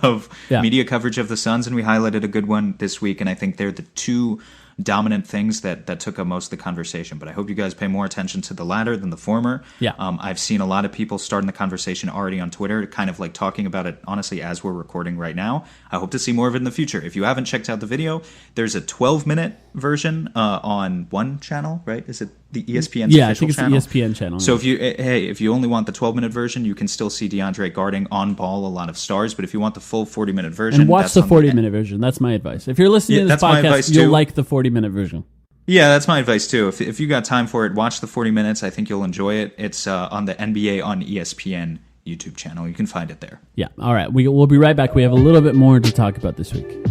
of media coverage of the Suns, and we highlighted a good one this week, and I think they're the two dominant things that took up most of the conversation. But I hope you guys pay more attention to the latter than the former. I've seen a lot of people starting the conversation already on Twitter, kind of like talking about it, honestly, as we're recording right now. I hope to see more of it in the future. If you haven't checked out the video, there's a 12-minute version on one channel, right? Is it the ESPN official channel? Yeah, I think it's the ESPN channel. So if you only want the 12-minute version, you can still see DeAndre guarding on ball a lot of stars. But if you want the full 40-minute version, and watch the 40-minute version. That's my advice. If you're listening to this podcast, you'll like the 40-minute version. Yeah, that's my advice too. If you got time for it, watch the 40 minutes. I think you'll enjoy it. It's on the NBA on ESPN YouTube channel. You can find it there. Yeah. All right. We'll be right back. We have a little bit more to talk about this week.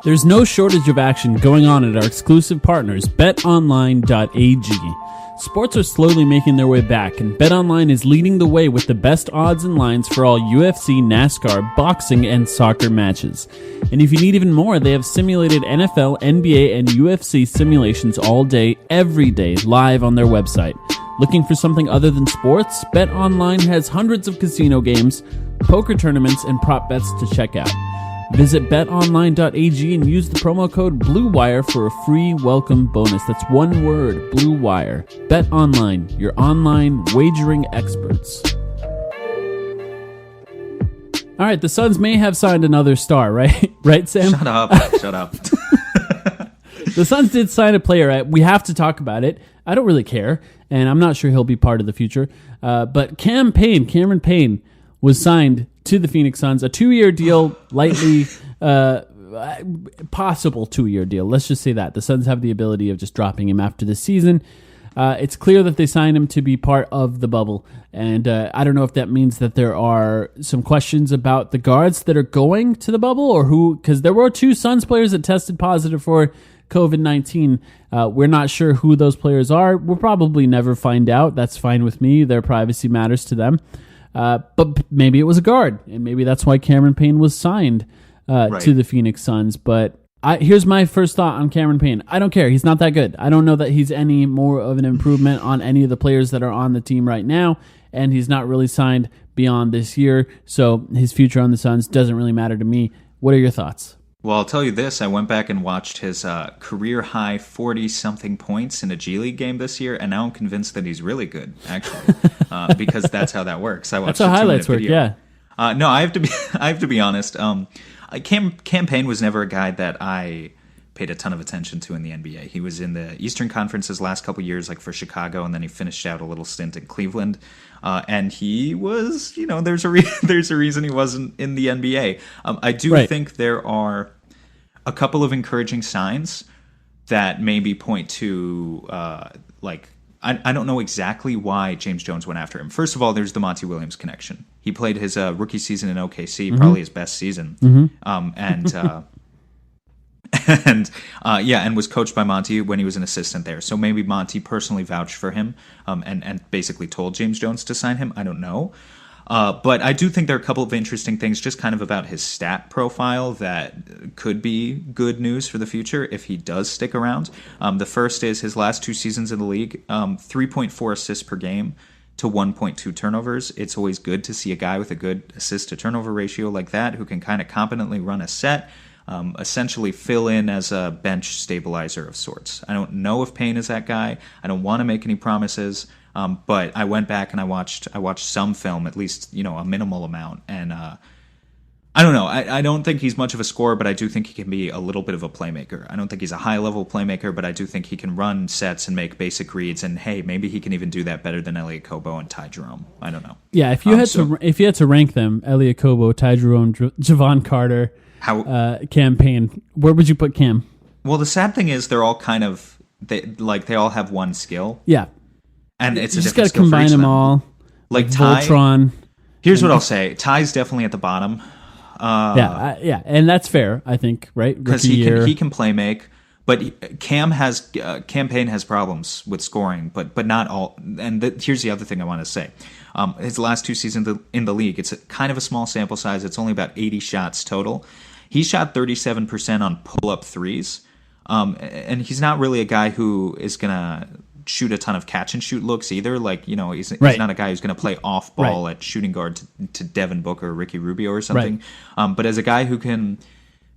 There's no shortage of action going on at our exclusive partners, BetOnline.AG. Sports are slowly making their way back, and BetOnline is leading the way with the best odds and lines for all UFC, NASCAR, boxing, and soccer matches. And if you need even more, they have simulated NFL, NBA, and UFC simulations all day, every day, live on their website. Looking for something other than sports? BetOnline has hundreds of casino games, poker tournaments, and prop bets to check out. Visit betonline.ag and use the promo code BLUEWIRE for a free welcome bonus. That's one word, BLUEWIRE. BetOnline, your online wagering experts. All right, the Suns may have signed another star, right? Right, Sam? Shut up. The Suns did sign a player. We have to talk about it. I don't really care, and I'm not sure he'll be part of the future. But Cameron Payne, was signed to the Phoenix Suns, a 2-year deal, likely possible 2-year deal. Let's just say that. The Suns have the ability of just dropping him after the season. It's clear that they signed him to be part of the bubble, and I don't know if that means that there are some questions about the guards that are going to the bubble, or who, because there were 2 Suns players that tested positive for COVID-19. We're not sure who those players are. We'll probably never find out. That's fine with me. Their privacy matters to them. But maybe it was a guard, and maybe that's why Cameron Payne was signed to the Phoenix Suns. But here's my first thought on Cameron Payne. I don't care. He's not that good. I don't know that he's any more of an improvement on any of the players that are on the team right now, and he's not really signed beyond this year. So his future on the Suns doesn't really matter to me. What are your thoughts? Well, I'll tell you this. I went back and watched his career-high 40-something points in a G League game this year, and now I'm convinced that he's really good, actually, because that's how that works. I watched that's how highlights work, video. Yeah. No, I have to be honest. Cam Payne was never a guy that I paid a ton of attention to in the NBA. He was in the Eastern Conference his last couple years, like for Chicago, and then he finished out a little stint in Cleveland. And he was, there's a reason he wasn't in the NBA. I do think there are a couple of encouraging signs that maybe point to, I don't know exactly why James Jones went after him. First of all, there's the Monty Williams connection. He played his rookie season in OKC, probably his best season. And was coached by Monty when he was an assistant there. So maybe Monty personally vouched for him and basically told James Jones to sign him. I don't know. But I do think there are a couple of interesting things just kind of about his stat profile that could be good news for the future if he does stick around. The first is his last 2 seasons in the league, 3.4 assists per game to 1.2 turnovers. It's always good to see a guy with a good assist-to-turnover ratio like that who can kind of competently run a set, essentially fill in as a bench stabilizer of sorts. I don't know if Payne is that guy. I don't want to make any promises. But I went back and I watched some film, at least, a minimal amount. And I don't know. I don't think he's much of a scorer, but I do think he can be a little bit of a playmaker. I don't think he's a high-level playmaker, but I do think he can run sets and make basic reads. And, hey, maybe he can even do that better than Elliot Kobo and Ty Jerome. I don't know. Yeah, if you had to rank them, Elliot Kobo, Ty Jerome, Javon Carter, Cam Payne, where would you put Cam? Well, the sad thing is they're all kind of they all have one skill. Yeah. And it's you just got to combine them all. Like Ty, Voltron. Here's what I'll say: Ty's definitely at the bottom. Yeah, and that's fair, I think, right? Because he can play make, but Campaign has problems with scoring, but not all. And here's the other thing I want to say: his last 2 seasons in the league, it's kind of a small sample size. It's only about 80 shots total. He shot 37% on pull-up threes, and he's not really a guy who is gonna shoot a ton of catch-and-shoot looks either. Like, he's not a guy who's going to play off-ball at shooting guard to Devin Booker or Ricky Rubio or something. Right. But as a guy who can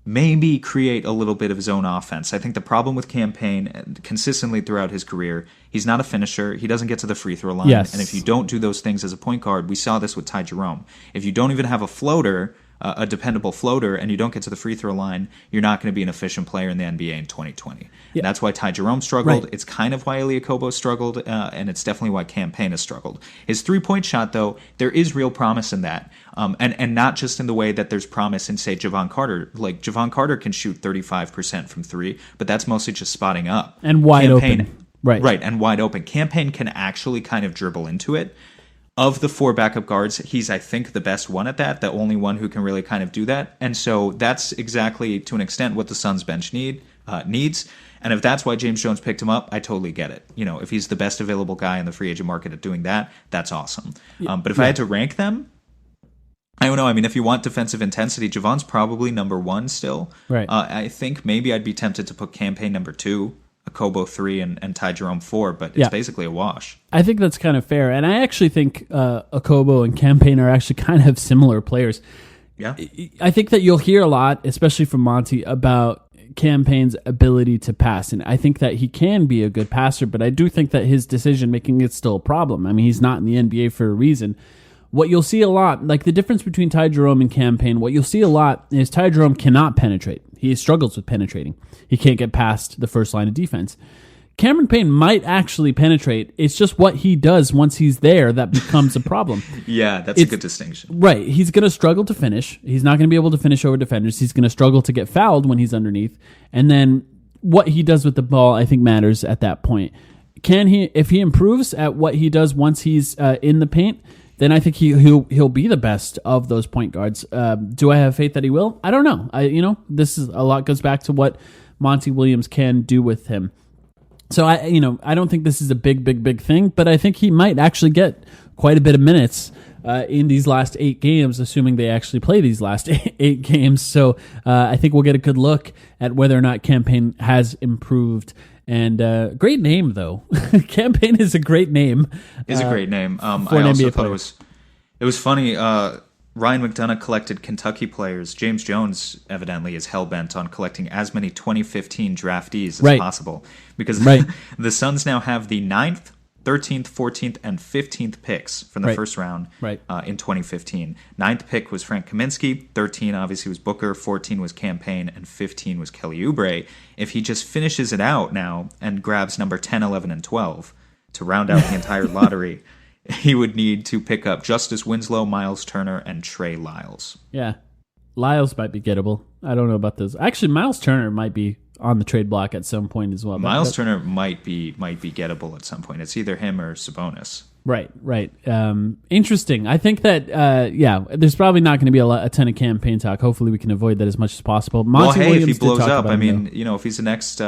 maybe create a little bit of his own offense. I think the problem with Campaign consistently throughout his career, he's not a finisher. He doesn't get to the free throw line. Yes. And if you don't do those things as a point guard, we saw this with Ty Jerome. If you don't even have a floater, a dependable floater, and you don't get to the free throw line, you're not going to be an efficient player in the NBA in 2020. Yeah. That's why Ty Jerome struggled. Right. It's kind of why Elie Okobo struggled, and it's definitely why Campaign has struggled. His three-point shot, though, there is real promise in that, and not just in the way that there's promise in, say, Javon Carter. Like, Javon Carter can shoot 35% from three, but that's mostly just spotting up. And wide open. Right, and wide open. Campaign can actually kind of dribble into it. Of the four backup guards, he's, I think, the best one at that, the only one who can really kind of do that. And so that's exactly, to an extent, what the Suns bench needs. And if that's why James Jones picked him up, I totally get it. If he's the best available guy in the free agent market at doing that, that's awesome. But if I had to rank them, I don't know. I mean, if you want defensive intensity, Javon's probably number one still. Right. I think maybe I'd be tempted to put Campaign number 2. Okobo 3 and Ty Jerome 4, but it's basically a wash. I think that's kind of fair, and I actually think Okobo and Campaign are actually kind of similar players. Yeah, I think that you'll hear a lot, especially from Monty, about Campaign's ability to pass, and I think that he can be a good passer, but I do think that his decision making is still a problem. I mean, he's not in the NBA for a reason. What you'll see a lot, like the difference between Ty Jerome and Campaign, what you'll see a lot is Ty Jerome cannot penetrate. He struggles with penetrating. He can't get past the first line of defense. Cameron Payne might actually penetrate. It's just what he does once he's there that becomes a problem. Yeah, that's a good distinction. Right. He's going to struggle to finish. He's not going to be able to finish over defenders. He's going to struggle to get fouled when he's underneath. And then what he does with the ball, I think, matters at that point. If he improves at what he does once he's in the paint, then I think he'll be the best of those point guards. Do I have faith that he will? I don't know. This is a lot goes back to what Monty Williams can do with him. So I don't think this is a big thing, but I think he might actually get quite a bit of minutes in these last 8 games, assuming they actually play these last 8 games. So I think we'll get a good look at whether or not Campaign has improved. And great name, though. Campaign is a great name. It's a great name. I also thought it was funny. Ryan McDonough collected Kentucky players. James Jones evidently is hell-bent on collecting as many 2015 draftees as possible. Because the Suns now have the 9th, 13th, 14th, and 15th picks from the first round in 2015. 9th pick was Frank Kaminsky. 13 obviously was Booker. 14 was Campaign. And 15 was Kelly Oubre. If he just finishes it out now and grabs number 10, 11, and 12 to round out the entire lottery, he would need to pick up Justice Winslow, Miles Turner, and Trey Lyles. Yeah. Lyles might be gettable. I don't know about those. Actually, Miles Turner might be on the trade block at some point as well. Miles Turner might be gettable at some point. It's either him or Sabonis. Right. Interesting. I think that, there's probably not going to be a ton of Campaign talk. Hopefully we can avoid that as much as possible. Monty Williams, if he blows up, if he's the next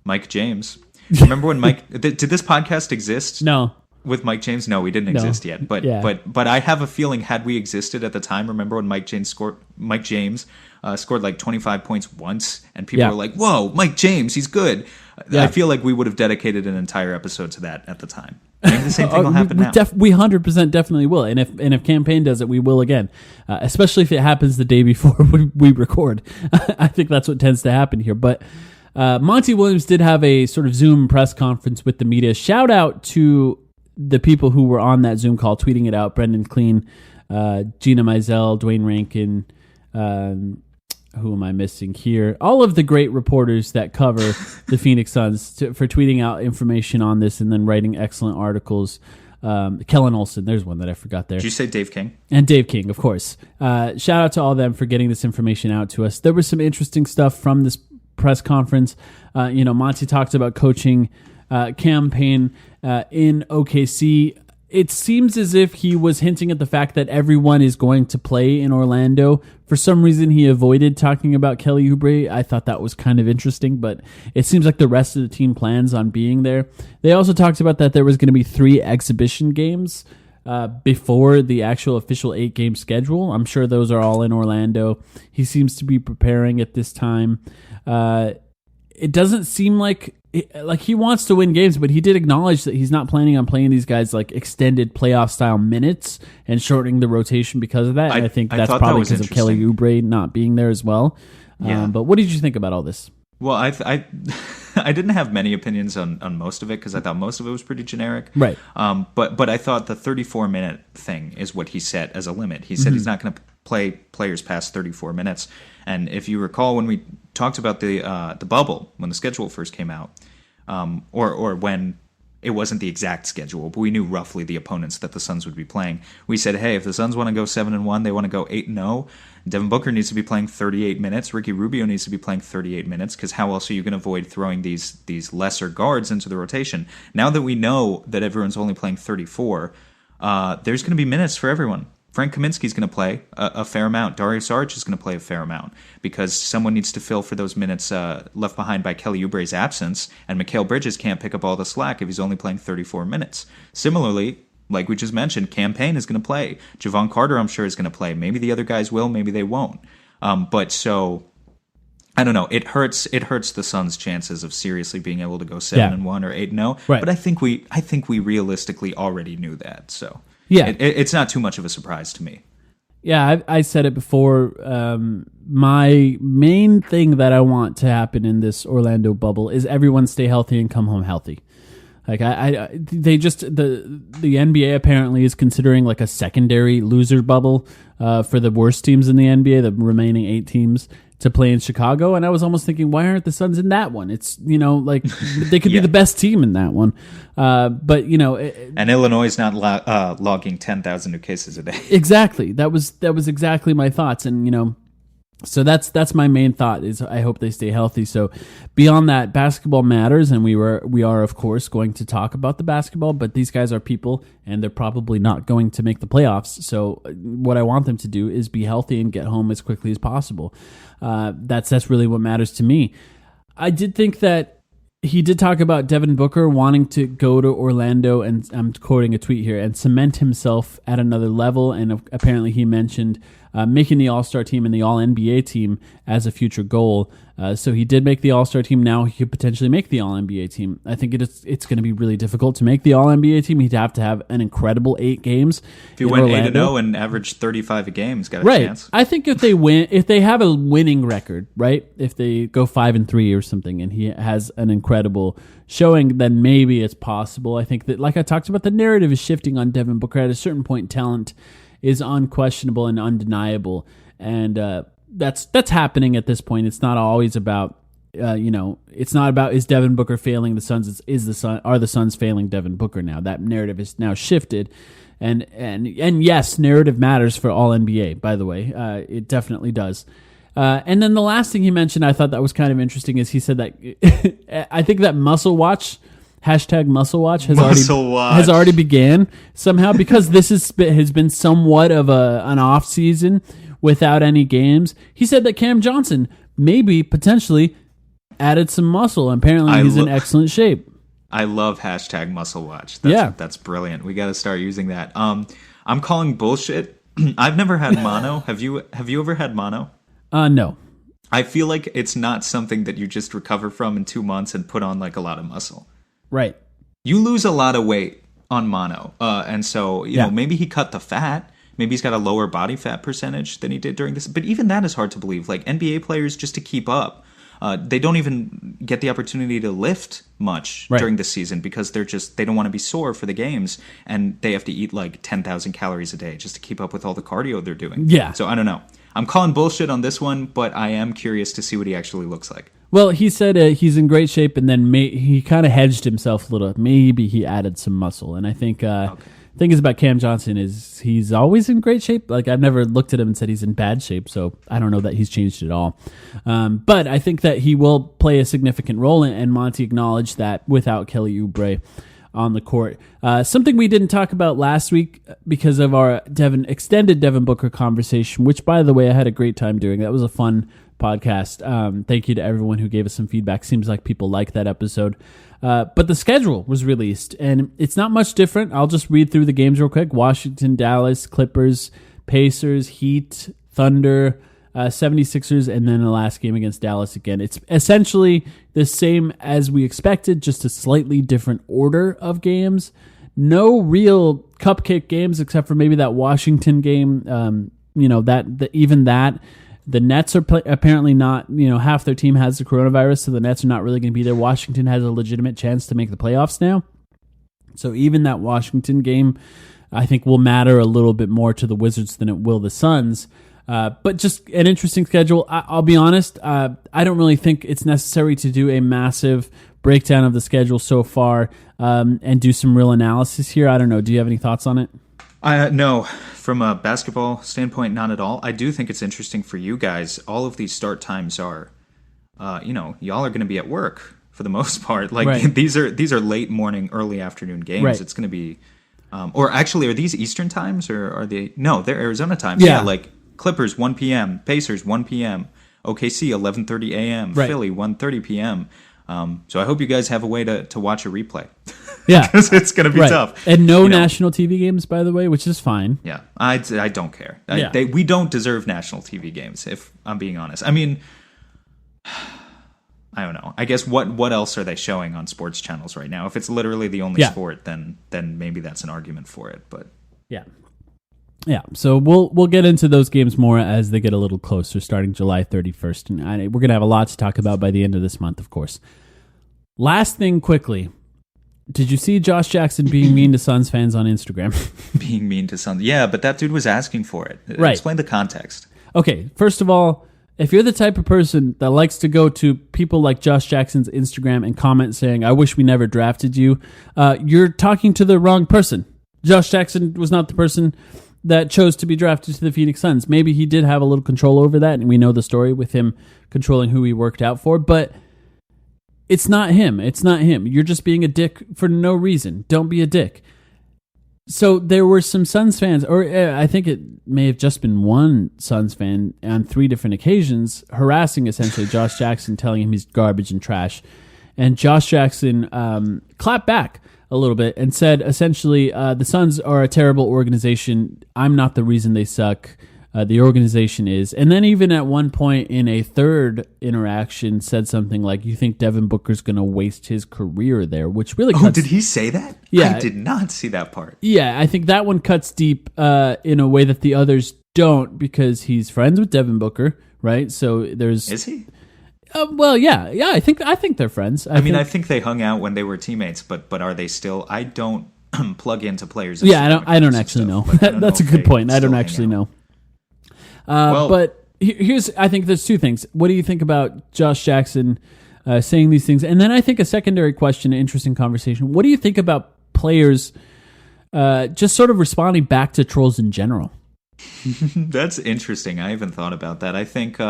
Mike James. Remember when did this podcast exist? No. With Mike James? No, we didn't exist yet. But I have a feeling had we existed at the time, remember when Mike James scored like 25 points once, and people were like, "Whoa, Mike James, he's good." Yeah. I feel like we would have dedicated an entire episode to that at the time. Maybe the same thing will happen now. We 100% definitely will, and if Campaign does it, we will again. Especially if it happens the day before we record. I think that's what tends to happen here. But Monty Williams did have a sort of Zoom press conference with the media. Shout out to the people who were on that Zoom call, tweeting it out: Brendan Clean, Gina Mizell, Dwayne Rankin. Who am I missing here? All of the great reporters that cover the Phoenix Suns for tweeting out information on this and then writing excellent articles. Kellen Olson, there's one that I forgot there. Did you say Dave King? And Dave King, of course. Shout out to all of them for getting this information out to us. There was some interesting stuff from this press conference. Monty talked about coaching Campaign in OKC. it seems as if he was hinting at the fact that everyone is going to play in Orlando. For some reason, he avoided talking about Kelly Oubre. I thought that was kind of interesting, but it seems like the rest of the team plans on being there. They also talked about that there was going to be 3 exhibition games before the actual official 8-game schedule. I'm sure those are all in Orlando. He seems to be preparing at this time. It doesn't seem like he wants to win games, but he did acknowledge that he's not planning on playing these guys like extended playoff style minutes and shortening the rotation because of that. I think that's probably because of Kelly Oubre not being there as well. Yeah. But what did you think about all this? Well, I didn't have many opinions on most of it because I thought most of it was pretty generic. Right. But I thought the 34-minute thing is what he set as a limit. He said he's not going to play players past 34 minutes. And if you recall, when we talked about the bubble, when the schedule first came out, or when it wasn't the exact schedule, but we knew roughly the opponents that the Suns would be playing. We said, hey, if the Suns want to go 7-1, they want to go 8-0. Devin Booker needs to be playing 38 minutes. Ricky Rubio needs to be playing 38 minutes because how else are you going to avoid throwing these lesser guards into the rotation? Now that we know that everyone's only playing 34, there's going to be minutes for everyone. Frank Kaminsky's going to play a fair amount. Dario Saric is going to play a fair amount because someone needs to fill for those minutes left behind by Kelly Oubre's absence, and Mikal Bridges can't pick up all the slack if he's only playing 34 minutes. Similarly, like we just mentioned, Cam Payne is going to play. Javon Carter, I'm sure, is going to play. Maybe the other guys will, maybe they won't. But so, I don't know. It hurts the Suns' chances of seriously being able to go 7-1 or 8-0. Right. But I think we realistically already knew that. So. Yeah, it's not too much of a surprise to me. Yeah, I said it before. My main thing that I want to happen in this Orlando bubble is everyone stay healthy and come home healthy. Like the NBA apparently is considering like a secondary loser bubble for the worst teams in the NBA, the remaining 8 teams, to play in Chicago. And I was almost thinking, why aren't the Suns in that one? It's, like they could be the best team in that one. But and Illinois is not logging 10,000 new cases a day. Exactly. That was exactly my thoughts. And, so that's my main thought is I hope they stay healthy. So beyond that, basketball matters, and we are of course going to talk about the basketball, but these guys are people and they're probably not going to make the playoffs. So what I want them to do is be healthy and get home as quickly as possible. That's really what matters to me. I did think that he did talk about Devin Booker wanting to go to Orlando, and I'm quoting a tweet here, and cement himself at another level. And apparently he mentioned making the All-Star team and the All-NBA team as a future goal. So he did make the All-Star team. Now he could potentially make the All-NBA team. I think it's going to be really difficult to make the All-NBA team. He'd have to have an incredible 8 games. If you went 8-0 and averaged 35 a game, he's got a chance. I think if they have a winning record, right? If they go 5-3 or something, and he has an incredible showing, then maybe it's possible. I think that, like I talked about, the narrative is shifting on Devin Booker. At a certain point, talent is unquestionable and undeniable, and that's happening at this point. It's not always about it's not about is Devin Booker failing the Suns. Are the Suns failing Devin Booker now? That narrative is now shifted, and yes, narrative matters for all NBA. By the way, it definitely does. And then the last thing he mentioned, I thought that was kind of interesting, is he said that I think that Muscle Watch. Hashtag Muscle Watch has already began somehow, because this has been somewhat of an off season without any games. He said that Cam Johnson maybe potentially added some muscle. Apparently he's in excellent shape. I love hashtag Muscle Watch. That's brilliant. We got to start using that. I'm calling bullshit. I've never had mono. Have you ever had mono? No. I feel like it's not something that you just recover from in 2 months and put on like a lot of muscle. Right. You lose a lot of weight on mono. And so, you know, maybe he cut the fat. Maybe he's got a lower body fat percentage than he did during this. But even that is hard to believe. Like NBA players, just to keep up, they don't even get the opportunity to lift much during the season because they don't want to be sore for the games. And they have to eat like 10,000 calories a day just to keep up with all the cardio they're doing. Yeah. So I don't know. I'm calling bullshit on this one, but I am curious to see what he actually looks like. Well, he said he's in great shape, and then he kind of hedged himself a little. Maybe he added some muscle, and I think the thing is about Cam Johnson is he's always in great shape. Like, I've never looked at him and said he's in bad shape, so I don't know that he's changed at all. But I think that he will play a significant role, and Monty acknowledged that without Kelly Oubre. on the court. Something we didn't talk about last week because of our extended Devin Booker conversation, which, by the way, I had a great time doing. That was a fun podcast. Thank you to everyone who gave us some feedback. Seems like people liked that episode. But the schedule was released, and it's not much different. I'll just read through the games real quick. Washington, Dallas, Clippers, Pacers, Heat, Thunder, 76ers, and then the last game against Dallas again. It's essentially the same as we expected, just a slightly different order of games. No real cupcake games except for maybe that Washington game. The Nets are apparently not, half their team has the coronavirus, so the Nets are not really going to be there. Washington has a legitimate chance to make the playoffs now. So even that Washington game, I think, will matter a little bit more to the Wizards than it will the Suns. But just an interesting schedule. I'll be honest, I don't really think it's necessary to do a massive breakdown of the schedule so far and do some real analysis here. I don't know. Do you have any thoughts on it? No, from a basketball standpoint, not at all. I do think it's interesting for you guys. All of these start times are, y'all are going to be at work for the most part. Like right. these are late morning, early afternoon games. Right. It's going to be, or actually, are these Eastern times or are they? No, they're Arizona times. Yeah, like Clippers 1 p.m., Pacers 1 p.m., OKC 11:30 a.m., right. Philly 1:30 p.m. So I hope you guys have a way to watch a replay. Yeah, because it's going to be tough. And no national TV games, by the way, which is fine. Yeah, I don't care. We don't deserve national TV games, if I'm being honest. I mean, I don't know. I guess what else are they showing on sports channels right now? If it's literally the only sport, then maybe that's an argument for it. But yeah. So we'll get into those games more as they get a little closer, starting July 31st, and we're gonna have a lot to talk about by the end of this month, of course. Last thing, quickly. Did you see Josh Jackson being mean to Suns fans on Instagram? Being mean to Suns? Yeah, but that dude was asking for it. Right. Explain the context. Okay, first of all, if you're the type of person that likes to go to people like Josh Jackson's Instagram and comment saying, "I wish we never drafted you," you're talking to the wrong person. Josh Jackson was not the person that chose to be drafted to the Phoenix Suns. Maybe he did have a little control over that, and we know the story with him controlling who he worked out for, but it's not him. It's not him. You're just being a dick for no reason. Don't be a dick. So there were some Suns fans, or I think it may have just been one Suns fan on 3 different occasions, harassing essentially Josh Jackson, telling him he's garbage and trash. And Josh Jackson clapped back a little bit and said, essentially, the Suns are a terrible organization. I'm not the reason they suck. The organization is. And then even at one point in a third interaction said something like, "You think Devin Booker's going to waste his career there?" Which really cuts... Oh, did he say that? Yeah. I did not see that part. Yeah, I think that one cuts deep in a way that the others don't, because he's friends with Devin Booker, right? So there's... Is he? Well, yeah. I think they're friends. I think they hung out when they were teammates, but are they still... I don't plug into players. Yeah, I don't actually know. That's a good point. I don't actually know. But here's, I think there's 2 things. What do you think about Josh Jackson saying these things? And then I think a secondary question, an interesting conversation. What do you think about players just sort of responding back to trolls in general? That's interesting. I haven't thought about that. I think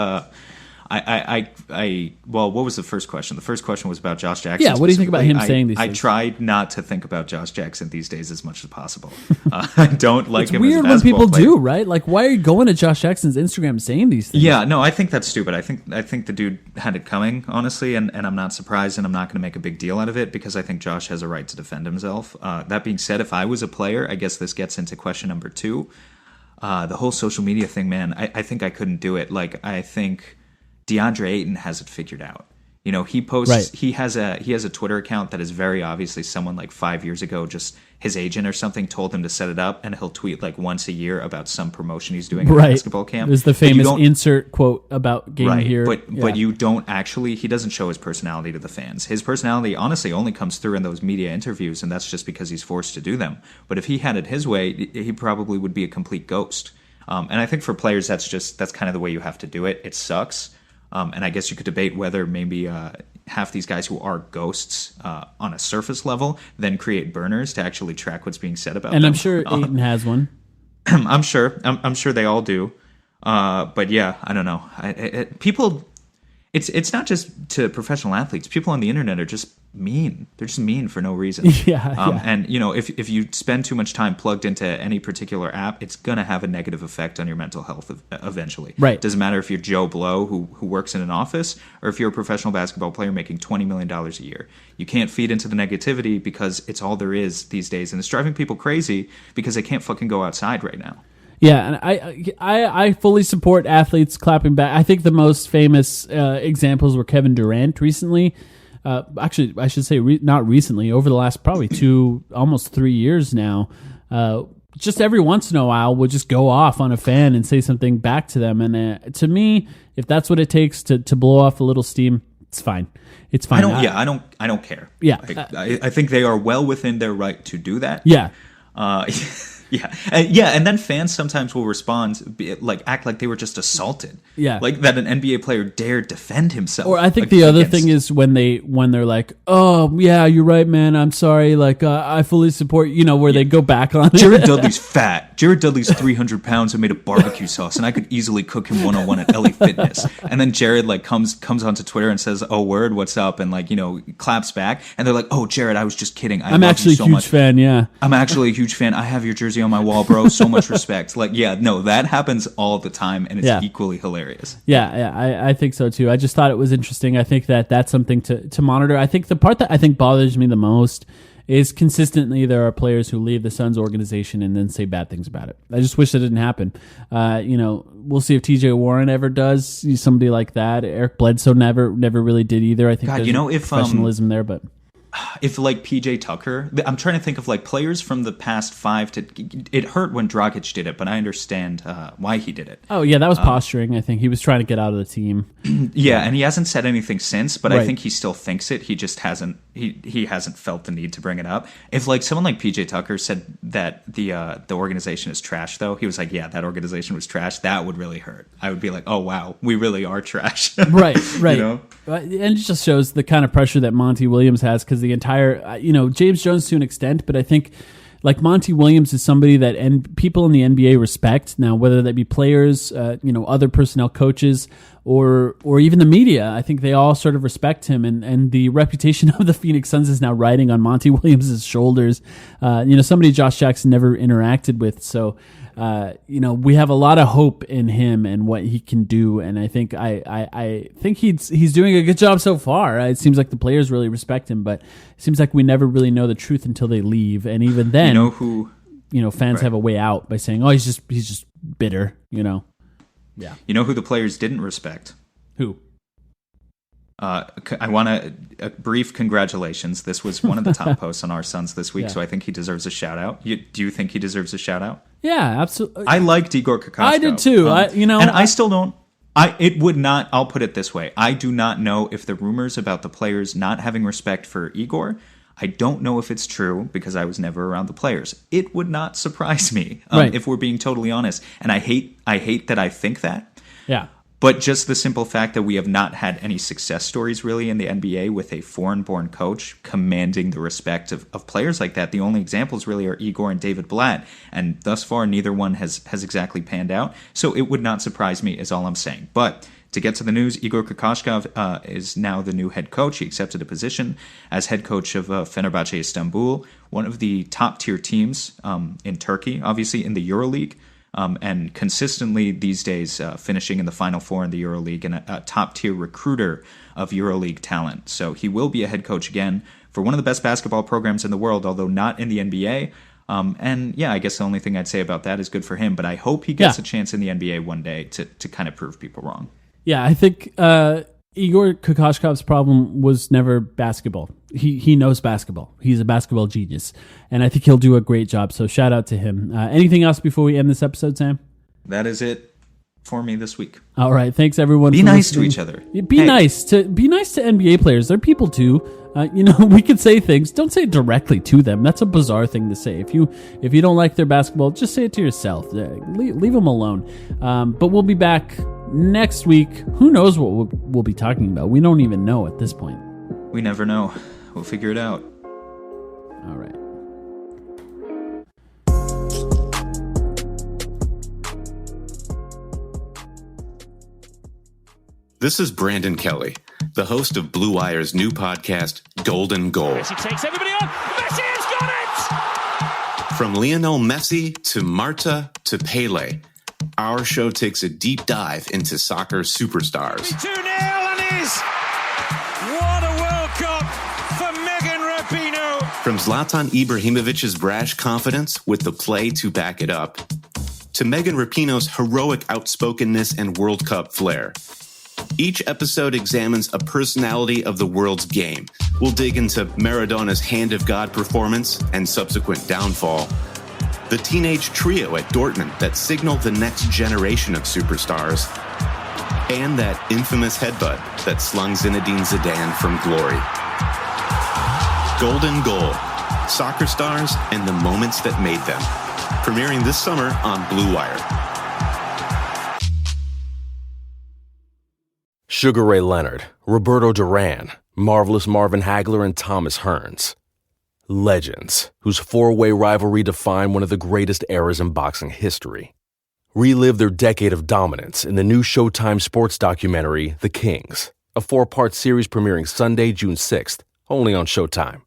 well, what was the first question? The first question was about Josh Jackson. Yeah, what do you think about him saying these things? I tried not to think about Josh Jackson these days as much as possible. I don't like him as a basketball player. It's weird when people do, right? Like, why are you going to Josh Jackson's Instagram saying these things? Yeah, no, I think that's stupid. I think the dude had it coming, honestly, and I'm not surprised, and I'm not going to make a big deal out of it because I think Josh has a right to defend himself. That being said, if I was a player, I guess this gets into question number 2. The whole social media thing, man, I think I couldn't do it. Like, I think Deandre Ayton has it figured out. He posts. Right. He has a Twitter account that is very obviously someone like 5 years ago, just his agent or something told him to set it up, and he'll tweet like once a year about some promotion he's doing at a basketball camp. There's the famous insert quote about game here. But you don't actually. He doesn't show his personality to the fans. His personality honestly only comes through in those media interviews, and that's just because he's forced to do them. But if he had it his way, he probably would be a complete ghost. And I think for players, that's kind of the way you have to do it. It sucks. And I guess you could debate whether maybe half these guys who are ghosts on a surface level then create burners to actually track what's being said about them. And I'm sure Ayton has one. I'm sure they all do. But yeah, I don't know. it's not just to professional athletes. People on the internet are just mean. They're just mean for no reason. Yeah. And if you spend too much time plugged into any particular app, it's gonna have a negative effect on your mental health eventually. Right. Doesn't matter if you're Joe Blow who works in an office, or if you're a professional basketball player making $20 million a year. You can't feed into the negativity because it's all there is these days, and it's driving people crazy because they can't fucking go outside right now. Yeah, and I fully support athletes clapping back. I think the most famous examples were Kevin Durant recently. Actually, I should say not recently, over the last probably almost 3 years now. Just every once in a while, we'll just go off on a fan and say something back to them. And to me, if that's what it takes to blow off a little steam, it's fine. It's fine. I don't care. Yeah, I think they are well within their right to do that. Yeah. And then fans sometimes will respond, act like they were just assaulted. Yeah, like that an NBA player dared defend himself. Or I think the other thing is when they're like, "Oh yeah, you're right, man. I'm sorry. Like I fully support." Where they go back on it. Jared Dudley's fat. Jared Dudley's 300 pounds and made a barbecue sauce, and I could easily cook him 101 at LA Fitness. And then Jared comes onto Twitter and says, "Oh word, what's up?" And claps back, and they're like, "Oh Jared, I was just kidding. I'm actually a huge fan. Yeah, I'm actually a huge fan. I have your jersey on my wall, bro. So much respect." That happens all the time, and it's equally hilarious. Yeah, I think so too. I just thought it was interesting. I think that's something to monitor. I think the part that I think bothers me the most is consistently there are players who leave the Suns organization and then say bad things about it. I just wish that didn't happen. We'll see if TJ Warren ever does. Somebody like that. Eric Bledsoe never really did either. I think there's professionalism there, but if PJ Tucker, I'm trying to think of players from the past it hurt when Dragic did it, but I understand why he did it. Oh yeah, that was posturing. I think he was trying to get out of the team. Yeah, and he hasn't said anything since, but right. I think he still thinks it. He just hasn't. He hasn't felt the need to bring it up. If someone like PJ Tucker said that the organization is trash, though, he was like, yeah, that organization was trash. That would really hurt. I would be like, oh wow, we really are trash. Right. And it just shows the kind of pressure that Monty Williams has, because the entire, James Jones to an extent, but I think Monty Williams is somebody that people in the NBA respect. Now, whether that be players, other personnel, coaches, or even the media, I think they all sort of respect him, and the reputation of the Phoenix Suns is now riding on Monty Williams' shoulders. Somebody Josh Jackson never interacted with, so we have a lot of hope in him and what he can do, and I think I think he's doing a good job so far. It seems like the players really respect him, but it seems like we never really know the truth until they leave, and even then, fans right. have a way out by saying, "Oh, he's just bitter," Yeah. You know who the players didn't respect? Who? I want a brief congratulations. This was one of the top posts on our Suns this week, so I think he deserves a shout out. Do you think he deserves a shout out? Yeah, absolutely. I liked Igor Kokoschko. I did too. I still don't. It would not. I'll put it this way: I do not know if the rumors about the players not having respect for Igor. I don't know if it's true because I was never around the players. It would not surprise me if we're being totally honest. And I hate that I think that. Yeah. But just the simple fact that we have not had any success stories really in the NBA with a foreign-born coach commanding the respect of players like that. The only examples really are Igor and David Blatt, and thus far neither one has exactly panned out. So it would not surprise me is all I'm saying. But to get to the news, Igor Kokoschko is now the new head coach. He accepted a position as head coach of Fenerbahce Istanbul, one of the top-tier teams in Turkey, obviously in the EuroLeague. And consistently these days finishing in the Final Four in the EuroLeague, and a top-tier recruiter of EuroLeague talent. So he will be a head coach again for one of the best basketball programs in the world, although not in the NBA. I guess the only thing I'd say about that is good for him, but I hope he gets a chance in the NBA one day to kind of prove people wrong. Yeah, I think Igor Kokoschkov's problem was never basketball. He knows basketball. He's a basketball genius, and I think he'll do a great job. So shout out to him. Anything else before we end this episode, Sam? That is it for me this week. All right, thanks everyone. Be nice to each other. Be nice to NBA players. They're people too. We could say things. Don't say it directly to them. That's a bizarre thing to say. If you don't like their basketball, just say it to yourself. Leave them alone. But we'll be back next week. Who knows what we'll be talking about? We don't even know at this point. We never know. We'll figure it out. All right. This is Brandon Kelly, the host of Blue Wire's new podcast, Golden Goal. Messi takes everybody on. Messi has got it! From Lionel Messi to Marta to Pele, our show takes a deep dive into soccer superstars. 2-0 and is. What a World Cup for Megan Rapinoe. From Zlatan Ibrahimovic's brash confidence with the play to back it up, to Megan Rapinoe's heroic outspokenness and World Cup flair. Each episode examines a personality of the world's game. We'll dig into Maradona's Hand of God performance and subsequent downfall, the teenage trio at Dortmund that signaled the next generation of superstars, and that infamous headbutt that slung Zinedine Zidane from glory. Golden Goal, soccer stars and the moments that made them. Premiering this summer on Blue Wire. Sugar Ray Leonard, Roberto Duran, Marvelous Marvin Hagler, and Thomas Hearns. Legends, whose four-way rivalry defined one of the greatest eras in boxing history. Relive their decade of dominance in the new Showtime sports documentary, The Kings, a 4-part series premiering Sunday, June 6th, only on Showtime.